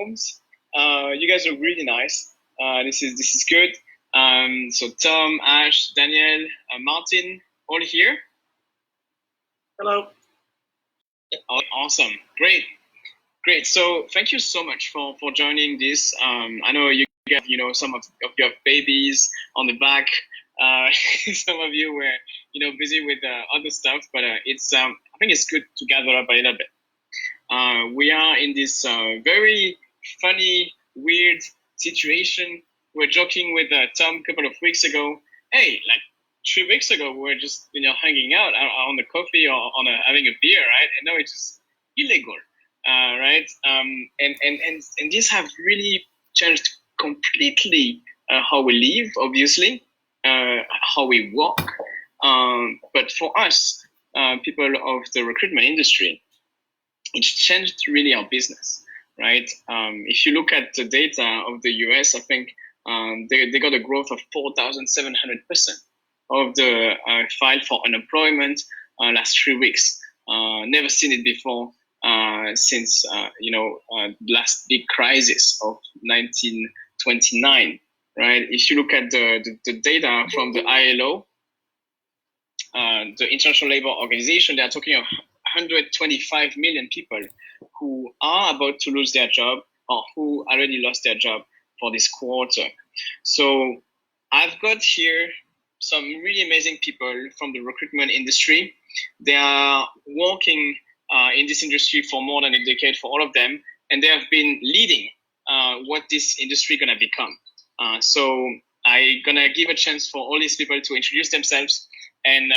uniforms. You guys look really nice. This is good. So Tom, Ash, Daniel, Martin, all here. Hello. Oh, awesome. Great. So thank you so much for joining this. I know you have, some of your babies on the back. Some of you were, busy with other stuff, but it's I think it's good to gather up a little bit. We are in this very funny, weird situation. We were joking with Tom a couple of weeks ago. Hey, like 3 weeks ago, we were just hanging out on the coffee or on having a beer, right? And now it's just illegal, right? And these have really changed completely how we live, obviously, how we work. But for us, people of the recruitment industry, it's changed really our business, right? If you look at the data of the US, I think they got a growth of 4,700% of the file for unemployment last 3 weeks. Never seen it before since last big crisis of 1929, right? If you look at the data from the ILO, the International Labour Organization, they are talking of 125 million people who are about to lose their job or who already lost their job for this quarter. So I've got here some really amazing people from the recruitment industry. They are working in this industry for more than a decade, for all of them, and they have been leading what this industry gonna become. So I'm gonna give a chance for all these people to introduce themselves and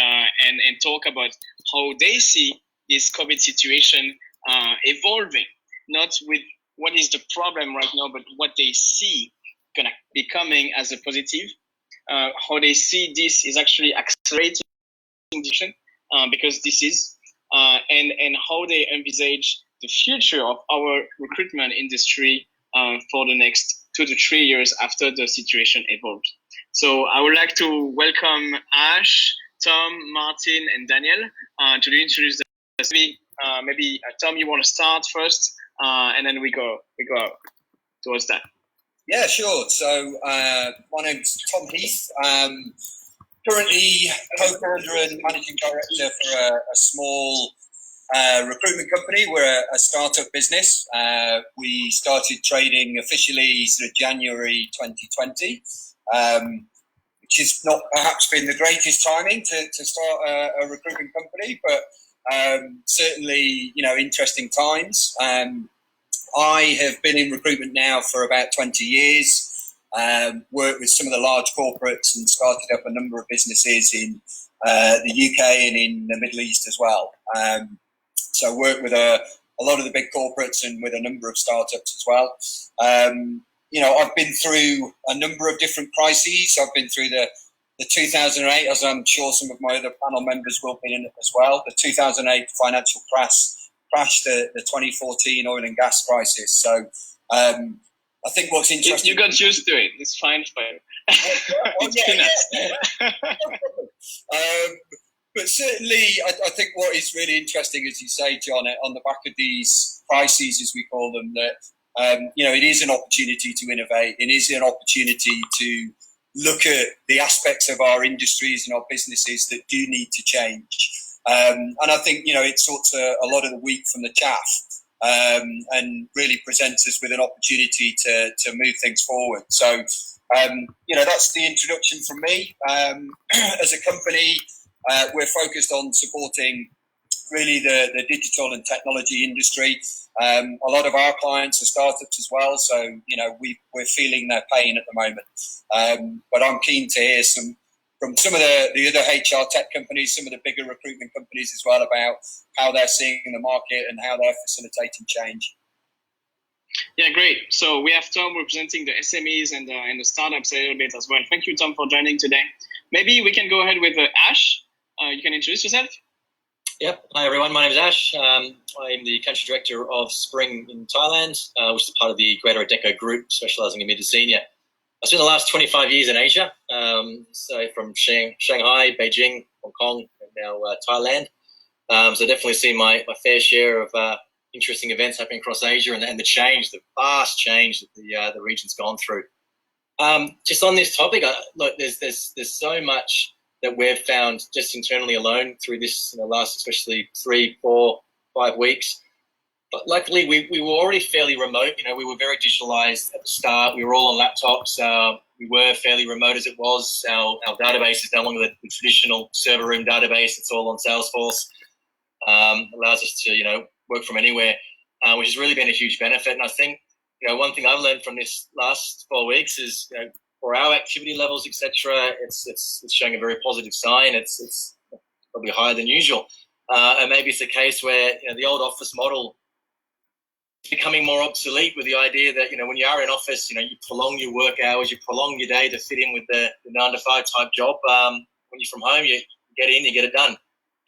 talk about how they see this COVID situation evolving, not with what is the problem right now, but what they see gonna be coming as a positive. How they see this is actually accelerating because this is, and how they envisage the future of our recruitment industry for the next 2 to 3 years after the situation evolves. So I would like to welcome Ash, Tom, Martin, and Daniel to introduce themselves. Maybe Tom, you want to start first, and then we go towards that. Yeah, sure. So my name's Tom Heath. Currently co-founder and managing director for a small recruitment company. We're a startup business. We started trading officially sort of January 2020, which has not perhaps been the greatest timing to start a recruitment company, but certainly, interesting times. I have been in recruitment now for about 20 years, worked with some of the large corporates and started up a number of businesses in the UK and in the Middle East as well. So worked with a lot of the big corporates and with a number of startups as well. I've been through a number of different crises. I've been through the 2008, as I'm sure some of my other panel members will be in it as well, the 2008 financial crash, the 2014 oil and gas crisis. So I think what's interesting... You got used to it. It's fine for you. But certainly, I think what is really interesting, as you say, John, on the back of these crises, as we call them, that it is an opportunity to innovate. It is an opportunity to look at the aspects of our industries and our businesses that do need to change. And I think, it sorts a lot of the wheat from the chaff and really presents us with an opportunity to move things forward. So, that's the introduction from me. As a company, we're focused on supporting really the digital and technology industry. A lot of our clients are startups as well, so we're feeling their pain at the moment. But I'm keen to hear from some of the other HR tech companies, some of the bigger recruitment companies as well, about how they're seeing the market and how they're facilitating change. Yeah, great. So we have Tom representing the SMEs and the startups a little bit as well. Thank you, Tom, for joining today. Maybe we can go ahead with Ash. You can introduce yourself. Yep. Hi, everyone. My name is Ash. I'm the country director of Spring in Thailand, which is part of the Greater Adecco Group, specialising in mid to senior. I spent the last 25 years in Asia, so from Shanghai, Beijing, Hong Kong, and now Thailand. So definitely seen my fair share of interesting events happening across Asia and the vast change that the region's gone through. Just on this topic, look, there's so much that we've found just internally alone through this last, especially 3, 4, 5 weeks. But luckily, we were already fairly remote. We were very digitalized at the start. We were all on laptops. We were fairly remote as it was. Our database is no longer the traditional server room database. It's all on Salesforce. Allows us to work from anywhere, which has really been a huge benefit. And I think one thing I've learned from this last 4 weeks is for our activity levels, etc., it's showing a very positive sign. It's probably higher than usual, and maybe it's a case where the old office model is becoming more obsolete, with the idea that when you are in office, you prolong your work hours, you prolong your day to fit in with the 9 to 5 type job. When you're from home, you get in, you get it done.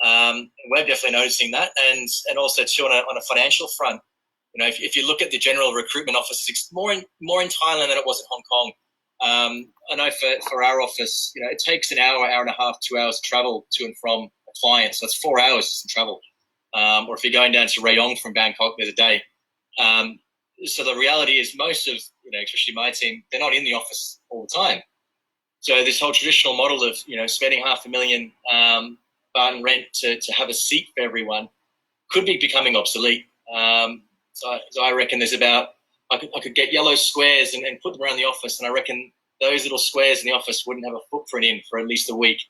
And we're definitely noticing that, and also too on a financial front. If you look at the general recruitment office, it's more in Thailand than it was in Hong Kong. I know for our office, it takes an hour and a half, 2 hours to travel to and from a client. So that's 4 hours to travel. Or if you're going down to Rayong from Bangkok, there's a day. So the reality is most of, especially my team, they're not in the office all the time. So this whole traditional model of, spending $500,000 baht in rent to have a seat for everyone could be becoming obsolete. So I reckon there's about, I could get yellow squares and put them around the office, and I reckon those little squares in the office wouldn't have a footprint in for at least a week.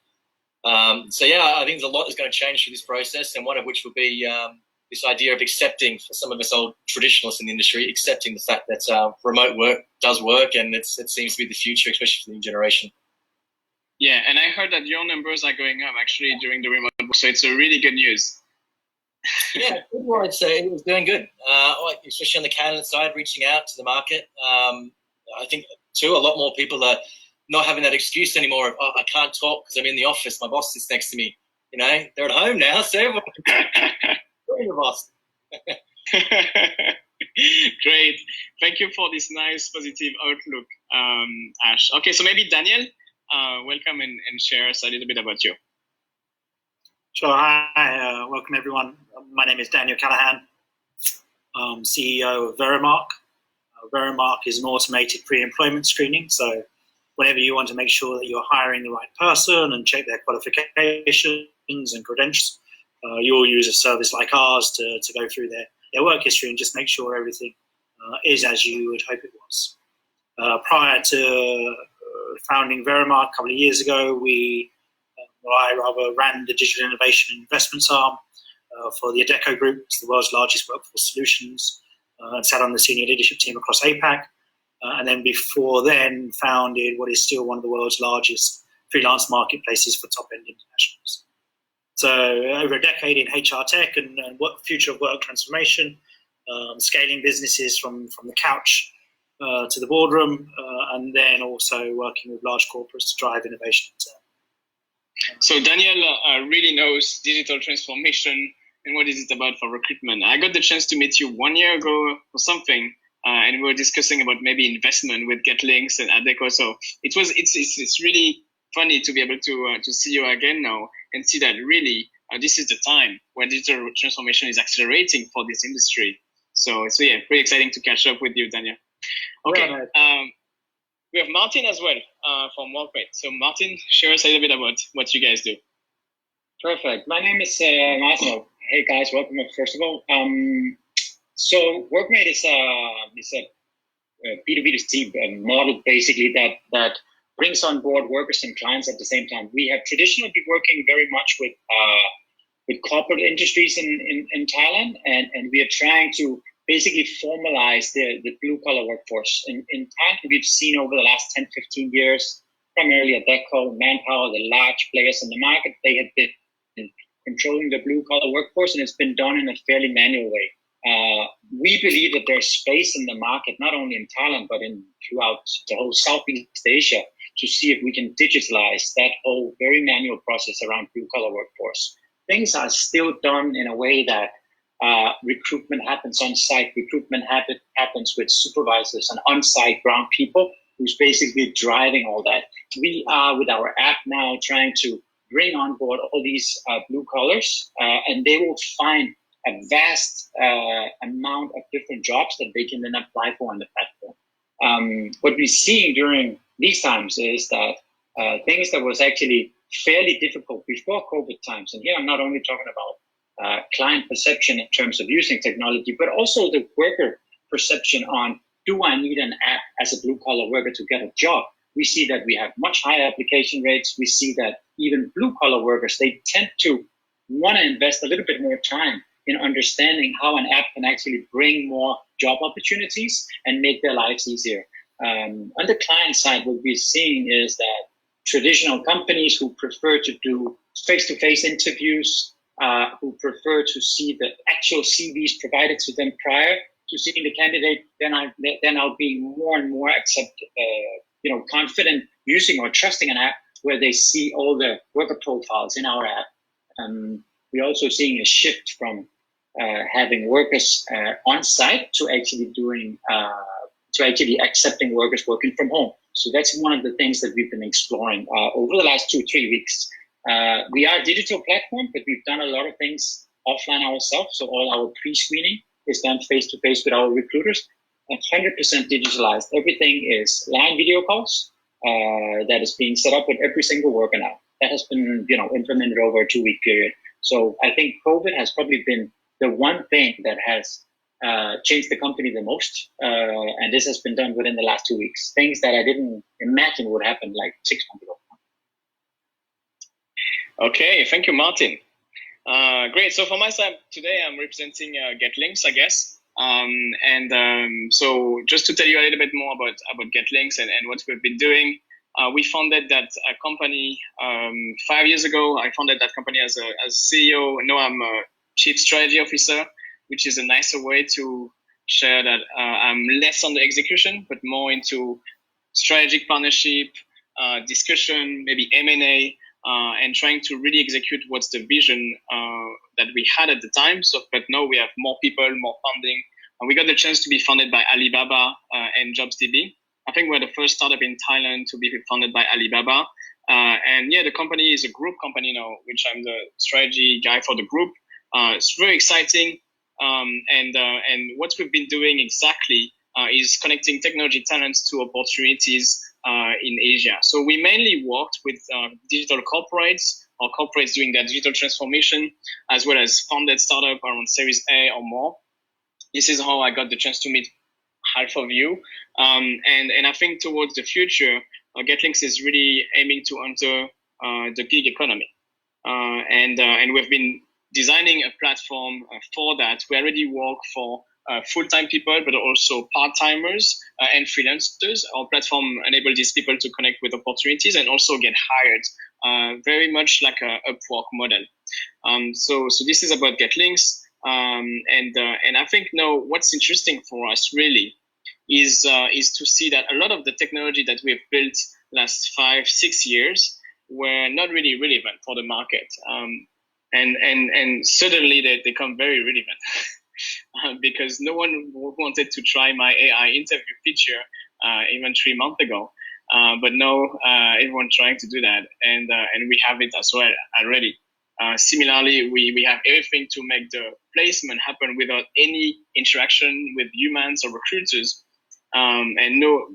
So yeah, I think there's a lot that's going to change through this process, and one of which will be this idea of accepting, for some of us old traditionalists in the industry, accepting the fact that remote work does work, and it seems to be the future, especially for the new generation. Yeah, and I heard that your numbers are going up actually during the remote work, so it's a really good news. Yeah, well, I'd say it was doing good, especially on the candidate side, reaching out to the market. I think, too, a lot more people are not having that excuse anymore of, I can't talk because I'm in the office, my boss sits next to me. They're at home now, so everyone your boss. Great. Thank you for this nice positive outlook, Ash. Okay, so maybe Daniel, welcome and share us a little bit about you. Sure. Hi, welcome everyone. My name is Daniel Callahan. I'm CEO of Verimark. Verimark is an automated pre-employment screening. So whenever you want to make sure that you're hiring the right person and check their qualifications and credentials, you'll use a service like ours to go through their work history and just make sure everything is as you would hope it was. Prior to founding Verimark a couple of years ago, I rather ran the digital innovation and investments arm for the Adecco Group. It's the world's largest workforce solutions, and sat on the senior leadership team across APAC. And then before then, founded what is still one of the world's largest freelance marketplaces for top-end internationals. So over a decade in HR tech and future of work transformation, scaling businesses from the couch to the boardroom, and then also working with large corporates to drive innovation. So Daniel really knows digital transformation and what is it about for recruitment. I got the chance to meet you 1 year ago or something, and we were discussing about maybe investment with GetLinks and Adecco. So it's really funny to be able to see you again now and see that really this is the time where digital transformation is accelerating for this industry. So it's pretty exciting to catch up with you, Daniel. Okay. We have Martin as well from Workmate. So Martin, share us a little bit about what you guys do. Perfect. My name is Martin. Hey guys, welcome first of all. So Workmate is a B2B2C model basically that brings on board workers and clients at the same time. We have traditionally been working very much with corporate industries in Thailand, and we are trying to basically formalize the blue-collar workforce. In Thailand, we've seen over the last 10, 15 years, primarily Adecco, Manpower, the large players in the market, they have been controlling the blue-collar workforce, and it's been done in a fairly manual way. We believe that there's space in the market, not only in Thailand, but throughout the whole Southeast Asia, to see if we can digitalize that whole very manual process around blue-collar workforce. Things are still done in a way that recruitment happens on site. Recruitment happens with supervisors and on-site ground people who's basically driving all that. We are, with our app now, trying to bring on board all these blue collars, and they will find a vast amount of different jobs that they can then apply for on the platform. What we're seeing during these times is that things that was actually fairly difficult before COVID times, and here I'm not only talking about client perception in terms of using technology, but also the worker perception on, do I need an app as a blue-collar worker to get a job? We see that we have much higher application rates. We see that even blue-collar workers, they tend to want to invest a little bit more time in understanding how an app can actually bring more job opportunities and make their lives easier. On the client side, what we're seeing is that traditional companies who prefer to do face-to-face interviews, who prefer to see the actual CVs provided to them prior to seeing the candidate, then I'll be more and more confident using or trusting an app where they see all the worker profiles in our app. We're also seeing a shift from having workers on site to actually accepting workers working from home. So that's one of the things that we've been exploring over the last 2-3 weeks. We are a digital platform, but we've done a lot of things offline ourselves. So all our pre-screening is done face-to-face with our recruiters, 100% digitalized. Everything is line video calls that is being set up with every single worker now. That has been implemented over a 2-week period. So I think COVID has probably been the one thing that has changed the company the most. And this has been done within the last 2 weeks. Things that I didn't imagine would happen like 6 months ago. Okay, thank you, Martin. Great. So for my side today, I'm representing GetLinks, I guess. So just to tell you a little bit more about GetLinks and what we've been doing, we founded that company 5 years ago. I founded that company as CEO. Now I'm a Chief Strategy Officer, which is a nicer way to share that I'm less on the execution, but more into strategic partnership, discussion, maybe M&A, and trying to really execute what's the vision that we had at the time. But now we have more people, more funding. And we got the chance to be funded by Alibaba and JobsDB. I think we're the first startup in Thailand to be funded by Alibaba. And yeah, the company is a group company now, which I'm the strategy guy for the group. It's very exciting. And what we've been doing exactly is connecting technology talents to opportunities in Asia. So we mainly worked with digital corporates or corporates doing their digital transformation, as well as funded startup around Series A or more. This is how I got the chance to meet half of you. And I think towards the future, GetLinks is really aiming to enter the gig economy. And we've been designing a platform for that. We already work for full-time people, but also part-timers and freelancers. Our platform enables these people to connect with opportunities and also get hired, very much like a Upwork model. So this is about GetLinks. And I think now what's interesting for us really is to see that a lot of the technology that we've built last 5-6 years were not really relevant for the market. And suddenly they become very relevant because no one wanted to try my AI interview feature even 3 months ago. But now everyone's trying to do that, and we have it as well already. Similarly, we have everything to make the placement happen without any interaction with humans or recruiters. And no,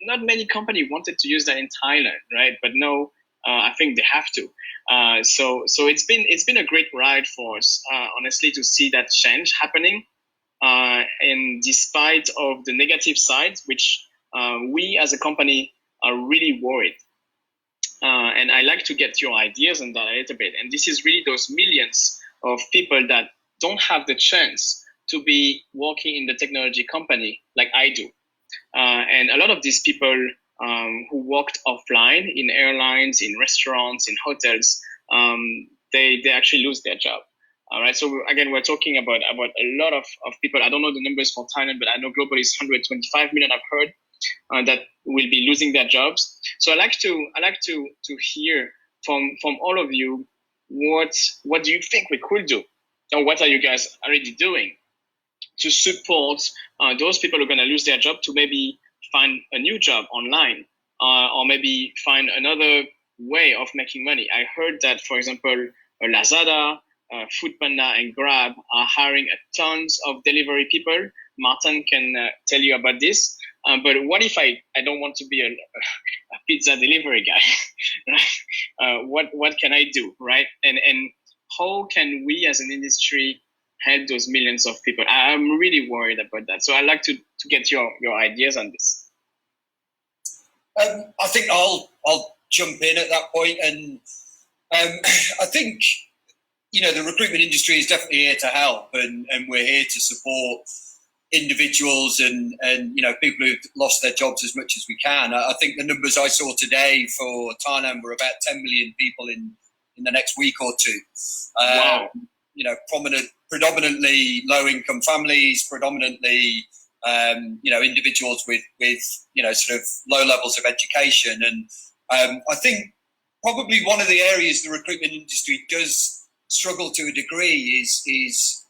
not many companies wanted to use that in Thailand, right? But no, I think they have to. So it's been a great ride for us, honestly, to see that change happening. And despite of the negative sides, which we as a company are really worried. And I like to get your ideas on that a little bit. And this is really those millions of people that don't have the chance to be working in the technology company like I do. And a lot of these people who worked offline in airlines, in restaurants, in hotels, they actually lose their job. All right. So again, we're talking about a lot of people. I don't know the numbers for Thailand, but I know globally it's 125 million. I've heard that will be losing their jobs. So I like to hear from all of you what do you think we could do, or what are you guys already doing to support those people who are going to lose their job to maybe find a new job online, or maybe find another way of making money. I heard that, for example, Lazada Foodpanda and Grab are hiring tons of delivery people. Martin can tell you about this. But what if I don't want to be a pizza delivery guy? Right? What can I do, right? And how can we as an industry help those millions of people? I'm really worried about that. So I'd like to get your ideas on this. I think I'll jump in at that point, and I think the recruitment industry is definitely here to help, and we're here to support individuals and people who've lost their jobs as much as we can. I think the numbers I saw today for Thailand were about 10 million people in the next week or two. Wow. Predominantly low-income families, predominantly individuals with sort of low levels of education, and I think probably one of the areas the recruitment industry does struggle to a degree is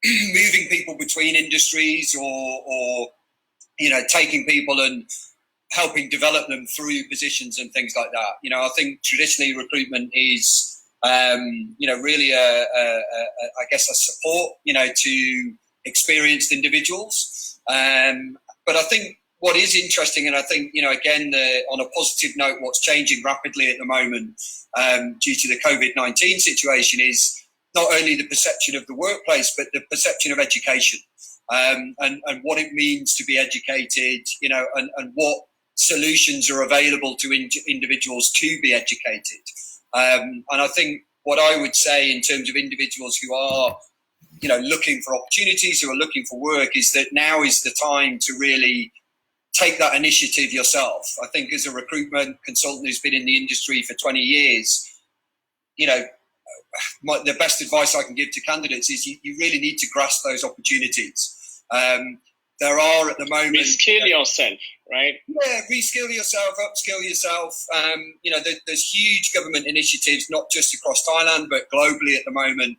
moving people between industries, or taking people and helping develop them through positions and things like that. I think traditionally recruitment is really I guess a support to experienced individuals, but I think what is interesting, and I think again on a positive note, what's changing rapidly at the moment due to the COVID-19 situation is not only the perception of the workplace, but the perception of education, and what it means to be educated, and what solutions are available to individuals to be educated. And I think what I would say in terms of individuals who are, looking for opportunities, who are looking for work, is that now is the time to really take that initiative yourself. I think as a recruitment consultant who's been in the industry for 20 years, the best advice I can give to candidates is you really need to grasp those opportunities. There are at the moment... Reskill yourself, right? Yeah, reskill yourself, upskill yourself. There's huge government initiatives, not just across Thailand, but globally at the moment,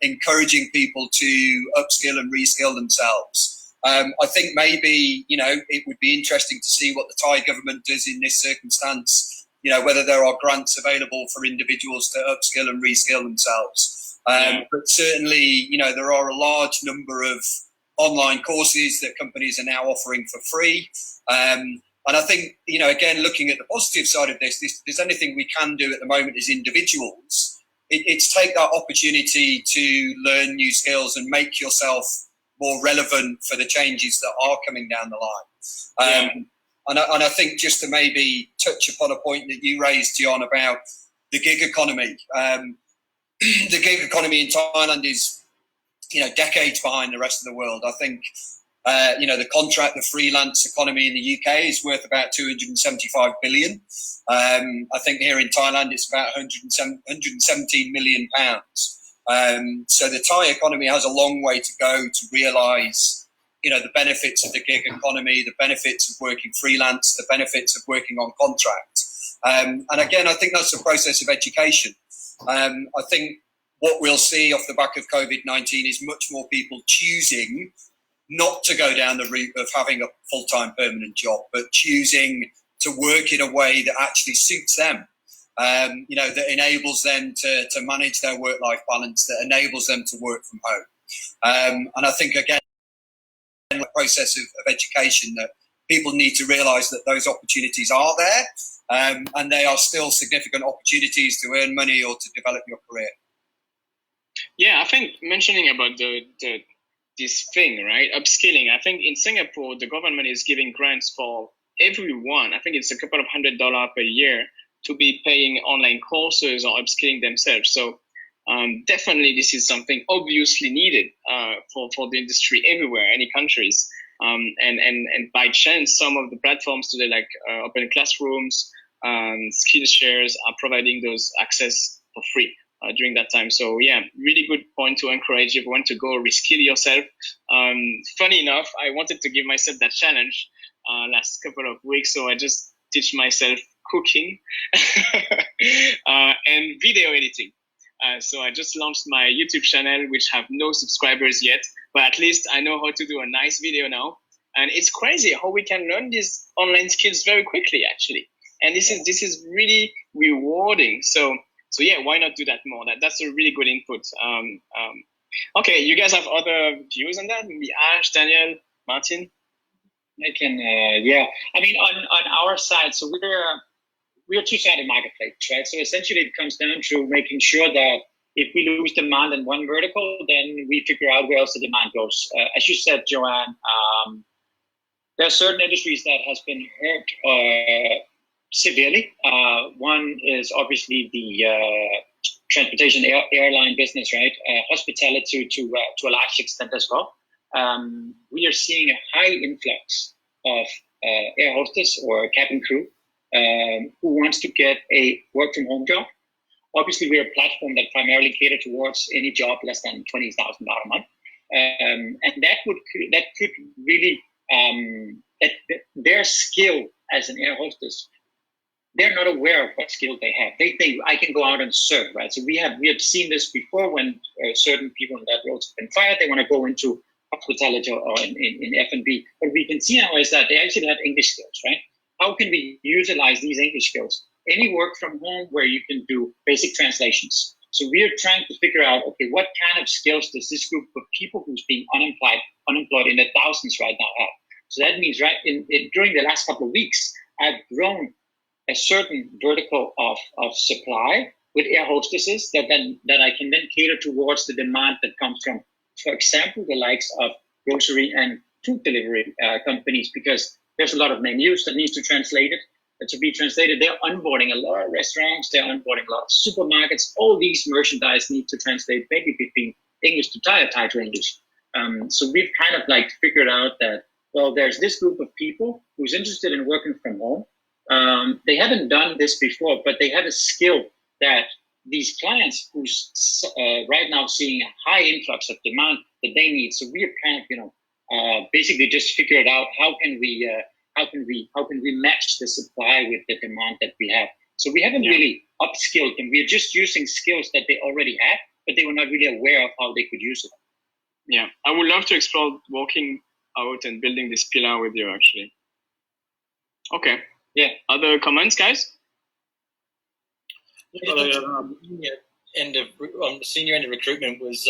encouraging people to upskill and reskill themselves. I think maybe, it would be interesting to see what the Thai government does in this circumstance, whether there are grants available for individuals to upskill and reskill themselves. But certainly, there are a large number of online courses that companies are now offering for free. And I think, again, looking at the positive side of this, if there's anything we can do at the moment as individuals, it's take that opportunity to learn new skills and make yourself more relevant for the changes that are coming down the line. And I think just to maybe touch upon a point that you raised, John, about the gig economy. The gig economy in Thailand is, decades behind the rest of the world. I think, the freelance economy in the UK is worth about 275 billion. I think here in Thailand it's about 117 million pounds. So the Thai economy has a long way to go to realise, the benefits of the gig economy, the benefits of working freelance, the benefits of working on contract. And again, I think that's a process of education. I think what we'll see off the back of COVID-19 is much more people choosing not to go down the route of having a full-time permanent job, but choosing to work in a way that actually suits them. That enables them to manage their work-life balance, that enables them to work from home. And I think, again, the process of education, that people need to realise that those opportunities are there, and they are still significant opportunities to earn money or to develop your career. Yeah, I think mentioning about this thing, right, upskilling, I think in Singapore, the government is giving grants for everyone. I think it's a couple of $100 per year to be paying online courses or upskilling themselves. So definitely this is something obviously needed for the industry everywhere, any countries. And by chance, some of the platforms today, like Open Classrooms, Skillshares, are providing those access for free during that time. So yeah, really good point to encourage everyone to go reskill yourself. Funny enough, I wanted to give myself that challenge last couple of weeks. So I just teach myself cooking and video editing. So I just launched my YouTube channel, which have no subscribers yet, but at least I know how to do a nice video now. And it's crazy how we can learn these online skills very quickly, actually. And this is really rewarding. So So yeah, why not do that more? That's a really good input. Okay, you guys have other views on that? Maybe Ash, Daniel, Martin? I can, yeah. I mean, on our side, so we're a two-sided marketplace, right? So essentially it comes down to making sure that if we lose demand in one vertical, then we figure out where else the demand goes. As you said, Joanne, there are certain industries that has been hurt severely. One is obviously the transportation airline business, right? Hospitality to a large extent as well. We are seeing a high influx of air hostess or cabin crew who wants to get a work from home job. Obviously, we're a platform that primarily cater towards any job less than $20,000 a month, and that could really their skill as an air hostess. They're not aware of what skill they have. They think I can go out and serve, right? So we have seen this before when certain people in that role have been fired. They want to go into hospitality or in F&B. What we can see now is that they actually have English skills, right? How can we utilize these English skills? Any work from home where you can do basic translations. So we are trying to figure out, okay, what kind of skills does this group of people who's being unemployed in the thousands right now have? So that means, right, during the last couple of weeks, I've grown a certain vertical of supply with air hostesses that I can then cater towards the demand that comes from, for example, the likes of grocery and food delivery companies, because there's a lot of menus that needs to translate it. To be translated, they're onboarding a lot of restaurants, they're onboarding a lot of supermarkets. All these merchandise need to translate maybe between English to Thai or Thai to English. So we've kind of like figured out that, well, there's this group of people who's interested in working from home. They haven't done this before, but they have a skill that these clients who's right now seeing a high influx of demand that they need. So we're kind of, basically just figured out how can we match the supply with the demand that we have. So we haven't really upskilled them. We're just using skills that they already had, but they were not really aware of how they could use it. Yeah, I would love to explore working out and building this pillar with you, actually. Okay. Yeah. Other comments, guys? Senior end of recruitment was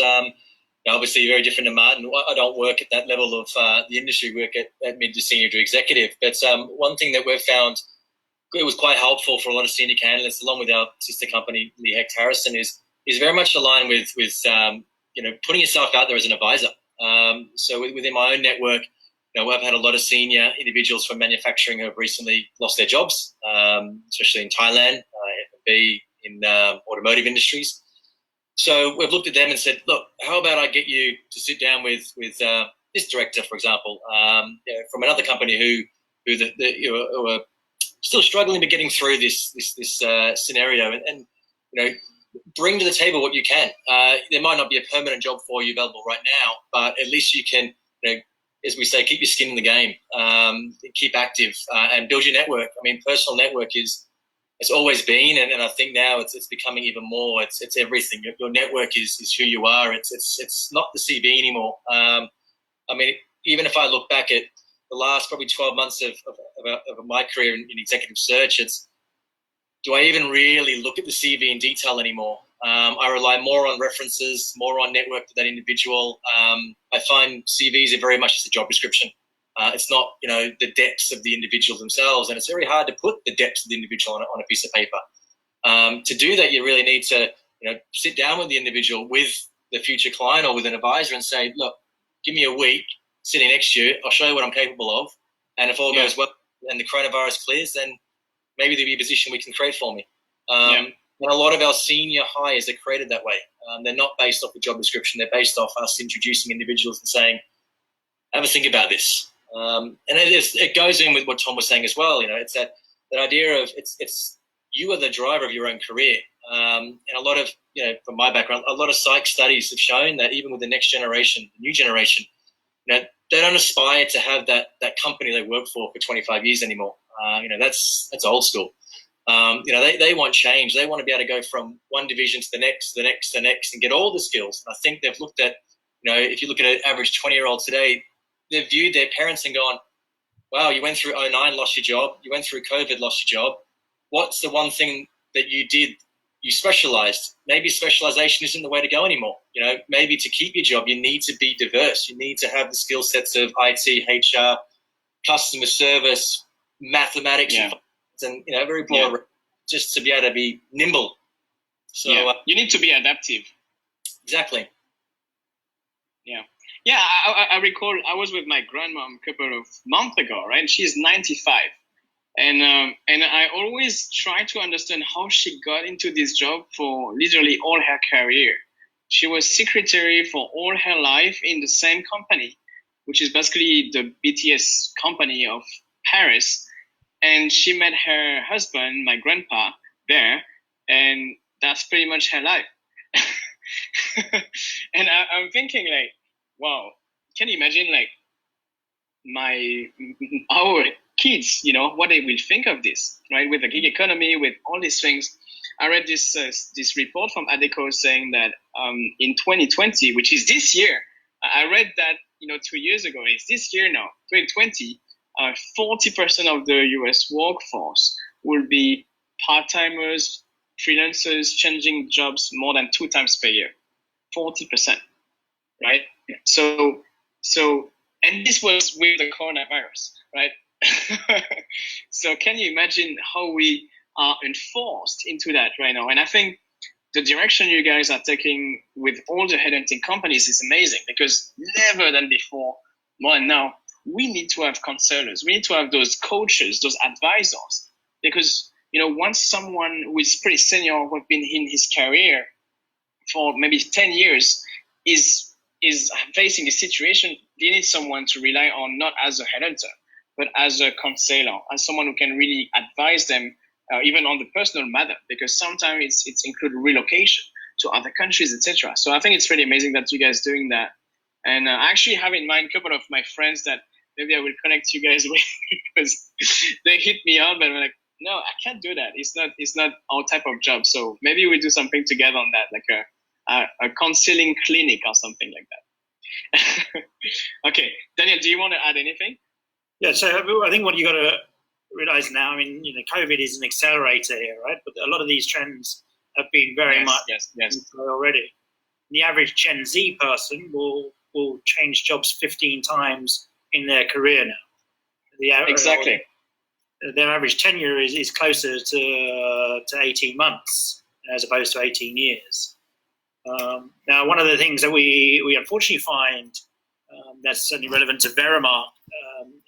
obviously very different to Martin. I don't work at that level of the industry, work at mid to senior to executive. But one thing that we've found it was quite helpful for a lot of senior candidates, along with our sister company, Lee Hecht Harrison, is very much aligned with putting yourself out there as an advisor. So within my own network, I've had a lot of senior individuals from manufacturing who have recently lost their jobs, especially in Thailand, F&B, in automotive industries. So we've looked at them and said, look, how about I get you to sit down with this director, for example, from another company who are still struggling but getting through this scenario, and bring to the table what you can. There might not be a permanent job for you available right now, but at least you can, as we say, keep your skin in the game, keep active, and build your network. I mean, personal network it's always been, and I think now it's becoming even more. It's everything. Your network is who you are. It's not the CV anymore. I mean, even if I look back at the last probably 12 months of my career in executive search, do I even really look at the CV in detail anymore? I rely more on references, more on network to that individual. I find CVs are very much just a job description. It's not, the depths of the individual themselves, and it's very hard to put the depths of the individual on a piece of paper. To do that, you really need to, sit down with the individual, with the future client or with an advisor, and say, look, give me a week sitting next to you. I'll show you what I'm capable of, and if all goes well and the coronavirus clears, then maybe there'll be a position we can create for me. And a lot of our senior hires are created that way. They're not based off the job description. They're based off us introducing individuals and saying, have a think about this. And it goes in with what Tom was saying as well. It's that idea of it's you are the driver of your own career. And a lot of, from my background, a lot of psych studies have shown that even with the next generation, the new generation, they don't aspire to have that company they work for 25 years anymore. That's old school. They want change. They want to be able to go from one division to the next, and get all the skills. And I think they've looked at, if you look at an average 20-year-old today, they've viewed their parents and gone, wow, you went through 2009, lost your job. You went through COVID, lost your job. What's the one thing that you did you specialized. Maybe specialization isn't the way to go anymore. You know, maybe to keep your job, you need to be diverse. You need to have the skill sets of IT, HR, customer service, mathematics, and you know, very broad, just to be able to be nimble. So you need to be adaptive. Exactly. Yeah. I recall I was with my grandmom a couple of months ago, right? She's 95. And I always try to understand how she got into this job for literally all her career. She was secretary for all her life in the same company, which is basically the BTS company of Paris. And she met her husband, my grandpa, there, and that's pretty much her life. And I'm thinking, like, wow, can you imagine, like, our kids, you know, what they will think of this, right? With the gig economy, with all these things. I read this report from ADECO saying that in 2020, which is this year, I read that, you know, 2 years ago, it's this year now, 2020, 40% of the US workforce will be part-timers, freelancers, changing jobs more than 2 times per year. 40%, right? So, and this was with the coronavirus, right? So can you imagine how we are enforced into that right now? And I think the direction you guys are taking with all the headhunting companies is amazing, because never than before, more than now, we need to have counselors. We need to have those coaches, those advisors, because, you know, once someone who is pretty senior, who have been in his career for maybe 10 years, is facing a situation, they need someone to rely on, not as a headhunter, but as a counselor, as someone who can really advise them, even on the personal matter, because sometimes it's include relocation to other countries, etc. So I think it's really amazing that you guys doing that. And I actually have in mind a couple of my friends that maybe I will connect you guys with, because they hit me up and I'm like, no, I can't do that. It's not our type of job. So maybe we do something together on that, like a counseling clinic or something like that. Okay, Daniel, do you want to add anything? Yeah, so I think what you got to realize now, I mean, you know, COVID is an accelerator here, right? But a lot of these trends have been very much already. The average Gen Z person will change jobs 15 times in their career now. Exactly. Their average tenure is closer to 18 months as opposed to 18 years. Now, one of the things that we unfortunately find that's certainly relevant to Verimark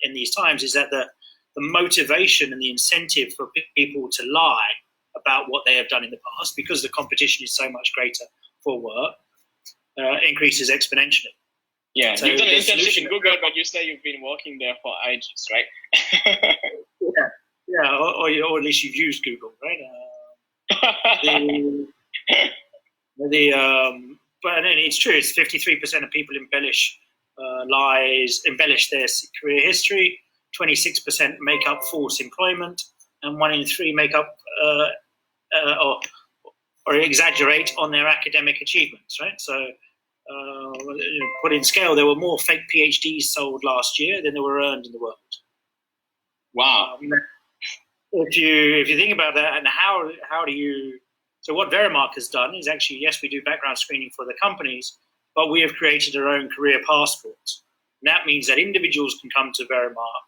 in these times is that the motivation and the incentive for people to lie about what they have done in the past, because the competition is so much greater for work, increases exponentially. Yeah, so you've done an internship in Google, but you say you've been working there for ages, right? Yeah, or at least you've used Google, right? But it's true. It's 53% of people embellish their career history. 26% make up false employment, and 1 in 3 make up or exaggerate on their academic achievements. Right. So, put in scale, there were more fake PhDs sold last year than there were earned in the world. Wow. If you think about that, and how do you? So what Verimark has done is actually, yes, we do background screening for the companies, but we have created our own career passport. And that means that individuals can come to Verimark,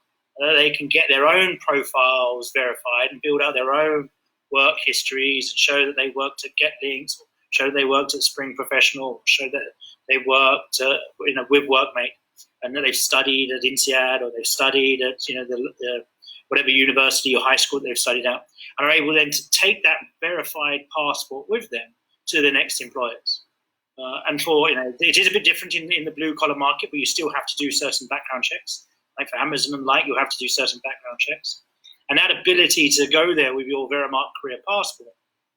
they can get their own profiles verified and build out their own work histories and show that they worked at GetLinks, or show that they worked at Spring Professional, show that they worked with Workmate, and that they've studied at INSEAD, or they've studied at the whatever university or high school they've studied at, and are able then to take that verified passport with them to the next employers. And for it is a bit different in the blue collar market, but you still have to do certain background checks. Like for Amazon and you have to do certain background checks. And that ability to go there with your Verimark career passport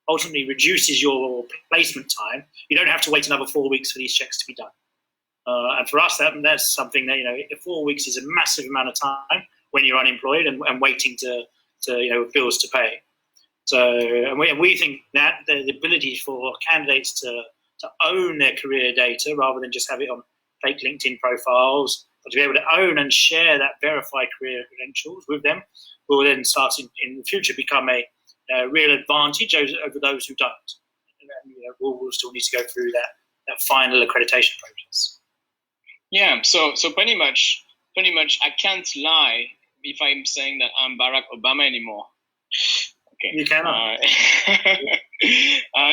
ultimately reduces your placement time. You don't have to wait another 4 weeks for these checks to be done. And for us, that's something that 4 weeks is a massive amount of time when you're unemployed and waiting to bills to pay. So, and we think that the ability for candidates to own their career data rather than just have it on fake LinkedIn profiles, but to be able to own and share that verified career credentials with them, will then start in the future become a real advantage over those who don't. And, we'll still need to go through that final accreditation process. Yeah, so pretty much I can't lie if I'm saying that I'm Barack Obama anymore. Okay. You cannot.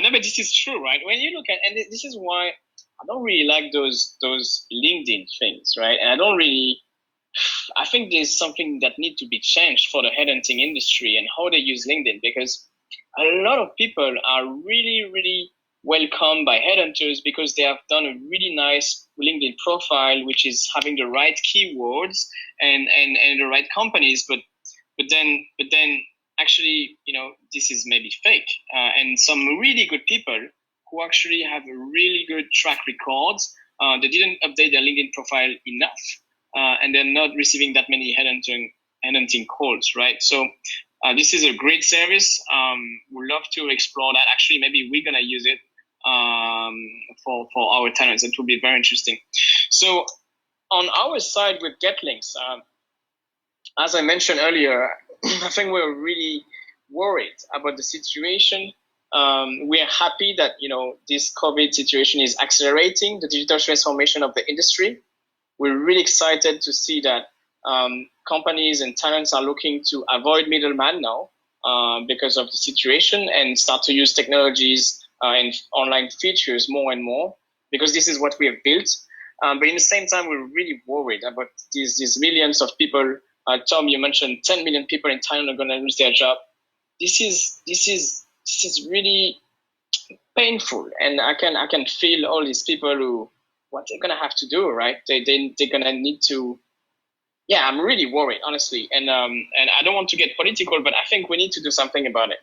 No, but this is true, right? When you look at, and this is why I don't really like those LinkedIn things, right? And I think there's something that needs to be changed for the headhunting industry and how they use LinkedIn, because a lot of people are really, really welcomed by headhunters because they have done a really nice LinkedIn profile, which is having the right keywords and the right companies, but then actually, this is maybe fake, and some really good people who actually have a really good track records, they didn't update their LinkedIn profile enough, and they're not receiving that many headhunting calls, right? So this is a great service. We'd love to explore that. Actually, maybe we're gonna use it for our talents. It will be very interesting. So on our side with GetLinks, as I mentioned earlier, I think we're really worried about the situation. We are happy that this COVID situation is accelerating the digital transformation of the industry. We're really excited to see that companies and talents are looking to avoid middlemen now because of the situation and start to use technologies and online features more and more, because this is what we have built. But in the same time, we're really worried about these millions of people. Tom, you mentioned 10 million people in Thailand are going to lose their job. This is really painful, and I can feel all these people who what they're going to have to do, right? They're going to need to. Yeah, I'm really worried, honestly, and I don't want to get political, but I think we need to do something about it.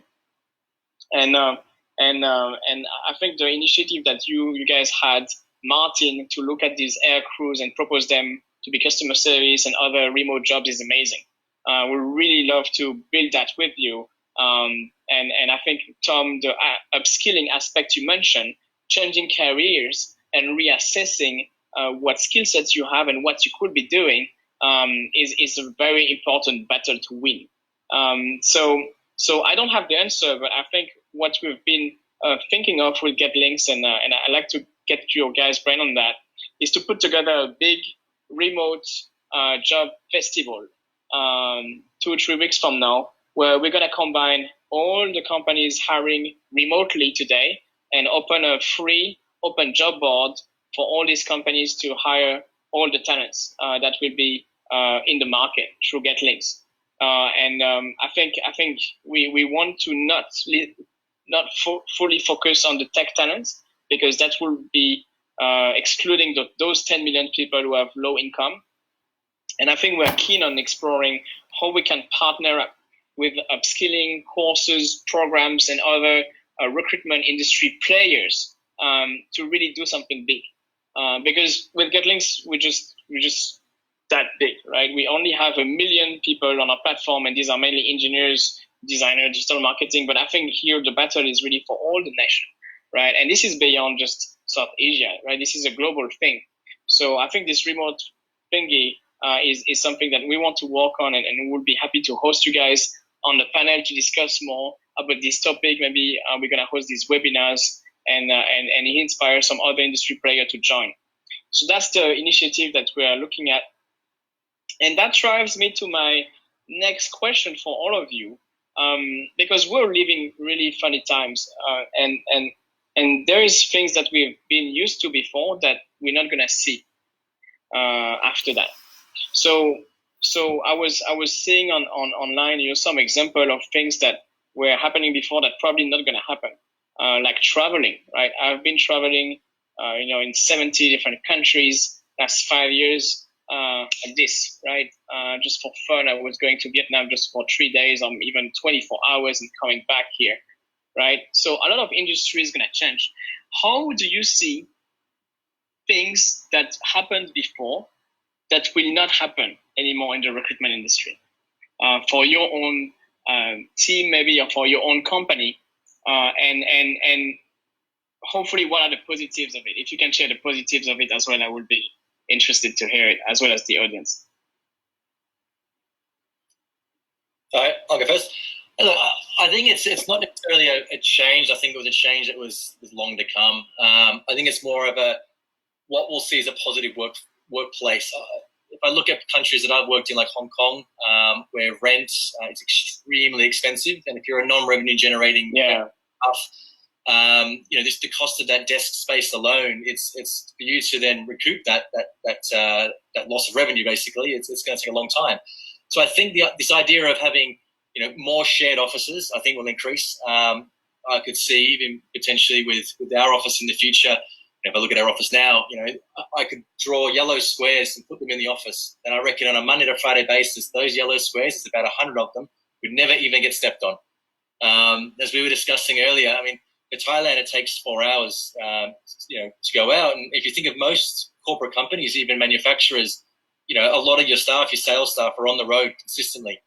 And I think the initiative that you guys had, Martin, to look at these air crews and propose them to be customer service and other remote jobs is amazing. We really love to build that with you. And I think, Tom, the upskilling aspect you mentioned, changing careers and reassessing what skill sets you have and what you could be doing is a very important battle to win. So I don't have the answer, but I think what we've been thinking of with GetLinks, and I like to get your guys' brain on that, is to put together a big remote job festival 2 or 3 weeks from now, where we're going to combine all the companies hiring remotely today and open a free open job board for all these companies to hire all the talents that will be in the market through GetLinks. I think we want to not fully focus on the tech talents, because that will be excluding those 10 million people who have low income. And I think we're keen on exploring how we can partner up with upskilling courses, programs, and other recruitment industry players to really do something big. Because with GetLinks, we're just that big, right? We only have 1 million people on our platform, and these are mainly engineers, designers, digital marketing. But I think here the battle is really for all the nation, right? And this is beyond just South Asia, right? This is a global thing. So I think this remote thingy is something that we want to work on, and we'll be happy to host you guys on the panel to discuss more about this topic. Maybe we're gonna host these webinars and inspire some other industry player to join. So that's the initiative that we are looking at. And that drives me to my next question for all of you, because we're living really funny times, and there is things that we've been used to before that we're not gonna see after that. So I was seeing online, some example of things that were happening before that probably not gonna happen, like traveling, right? I've been traveling, in 70 different countries last 5 years. Like this, right? Just for fun, I was going to Vietnam just for 3 days, or even 24 hours, and coming back here, right? So a lot of industry is going to change. How do you see things that happened before that will not happen anymore in the recruitment industry? For your own team, maybe, or for your own company, and hopefully, what are the positives of it? If you can share the positives of it as well, I would be interested to hear it, as well as the audience. All right, I'll go first. Look, I think it's not necessarily a change. I think it was a change that was long to come. I think it's more of what we'll see as a positive workplace. If I look at countries that I've worked in, like Hong Kong, where rent is extremely expensive, and if you're a non-revenue generating the cost of that desk space alone, it's for you to then recoup that loss of revenue. Basically, it's going to take a long time. So I think this idea of having more shared offices, I think, will increase. I could see even potentially with our office in the future. If I look at our office now, I could draw yellow squares and put them in the office. And I reckon on a Monday to Friday basis, those yellow squares, there's about 100 of them, would never even get stepped on. As we were discussing earlier, I mean, in Thailand, it takes 4 hours, to go out. And if you think of most corporate companies, even manufacturers, a lot of your staff, your sales staff, are on the road consistently.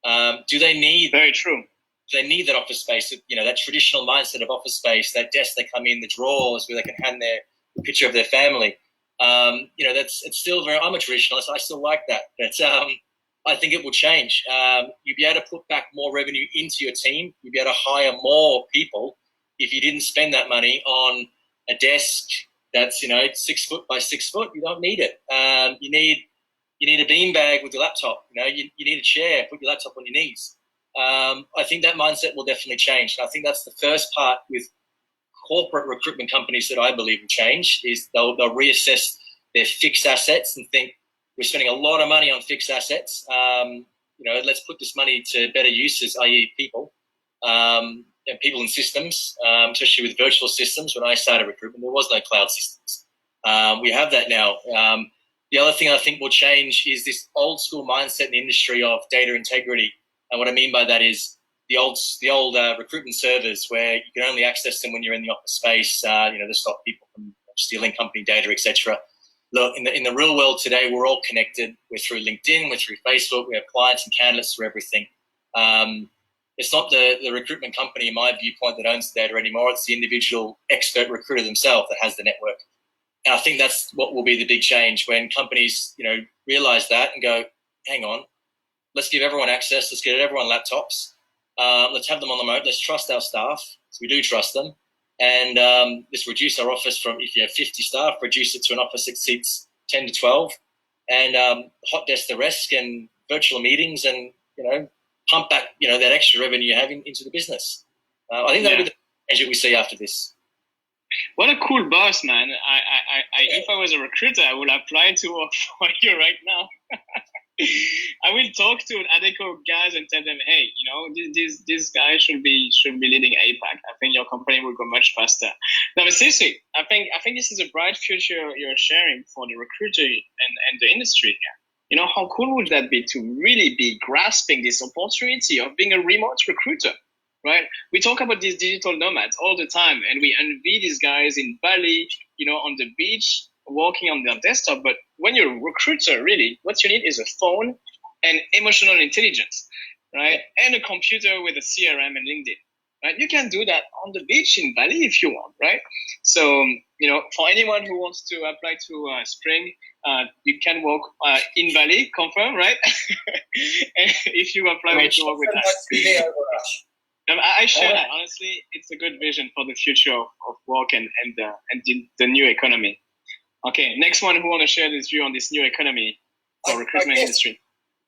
Do they need? Very true. They need that office space, that traditional mindset of office space, that desk they come in, the drawers where they can hand their picture of their family. It's still very, I'm a traditionalist. I still like that. But I think it will change. You'll be able to put back more revenue into your team. You'll be able to hire more people if you didn't spend that money on a desk that's, 6 foot by 6 foot. You don't need it. You need a beanbag with your laptop. You need a chair, put your laptop on your knees. I think that mindset will definitely change. And I think that's the first part with corporate recruitment companies that I believe will change, is they'll reassess their fixed assets and think, we're spending a lot of money on fixed assets. Let's put this money to better uses, i.e. people, people and systems, especially with virtual systems. When I started recruitment, there was no cloud systems. We have that now. The other thing I think will change is this old school mindset in the industry of data integrity. And what I mean by that is the old recruitment servers, where you can only access them when you're in the office space, to stop people from stealing company data, etc. Look, in the real world today, we're all connected. We're through LinkedIn, we're through Facebook, we have clients and candidates through everything. It's not the recruitment company, in my viewpoint, that owns the data anymore. It's the individual expert recruiter themselves that has the network. And I think that's what will be the big change when companies, realize that and go, hang on, let's give everyone access. Let's get everyone laptops. Let's have them on the remote. Let's trust our staff. So we do trust them. And let's reduce our office from, if you have 50 staff, reduce it to an office that seats 10 to 12. And hot desk the rest and virtual meetings and, pump back, that extra revenue you have into the business. I think that'll be the change that we see after this. What a cool boss, man. If I was a recruiter, I would apply to work for you right now. I will talk to Adecco guys and tell them, hey, this guy should be leading APAC. I think your company will go much faster. No, but seriously, I think this is a bright future you're sharing for the recruiter and the industry here. How cool would that be to really be grasping this opportunity of being a remote recruiter, right? We talk about these digital nomads all the time, and we envy these guys in Bali, on the beach, working on their desktop. But when you're a recruiter, really, what you need is a phone and emotional intelligence, right? And a computer with a CRM and LinkedIn, right? You can do that on the beach in Bali if you want, right? So, for anyone who wants to apply to Spring, you can work in Bali, confirm, right? If you apply to work with us. I share that. Honestly, it's a good vision for the future of work and the new economy. Okay, next one, who want to share this view on this new economy for recruitment industry?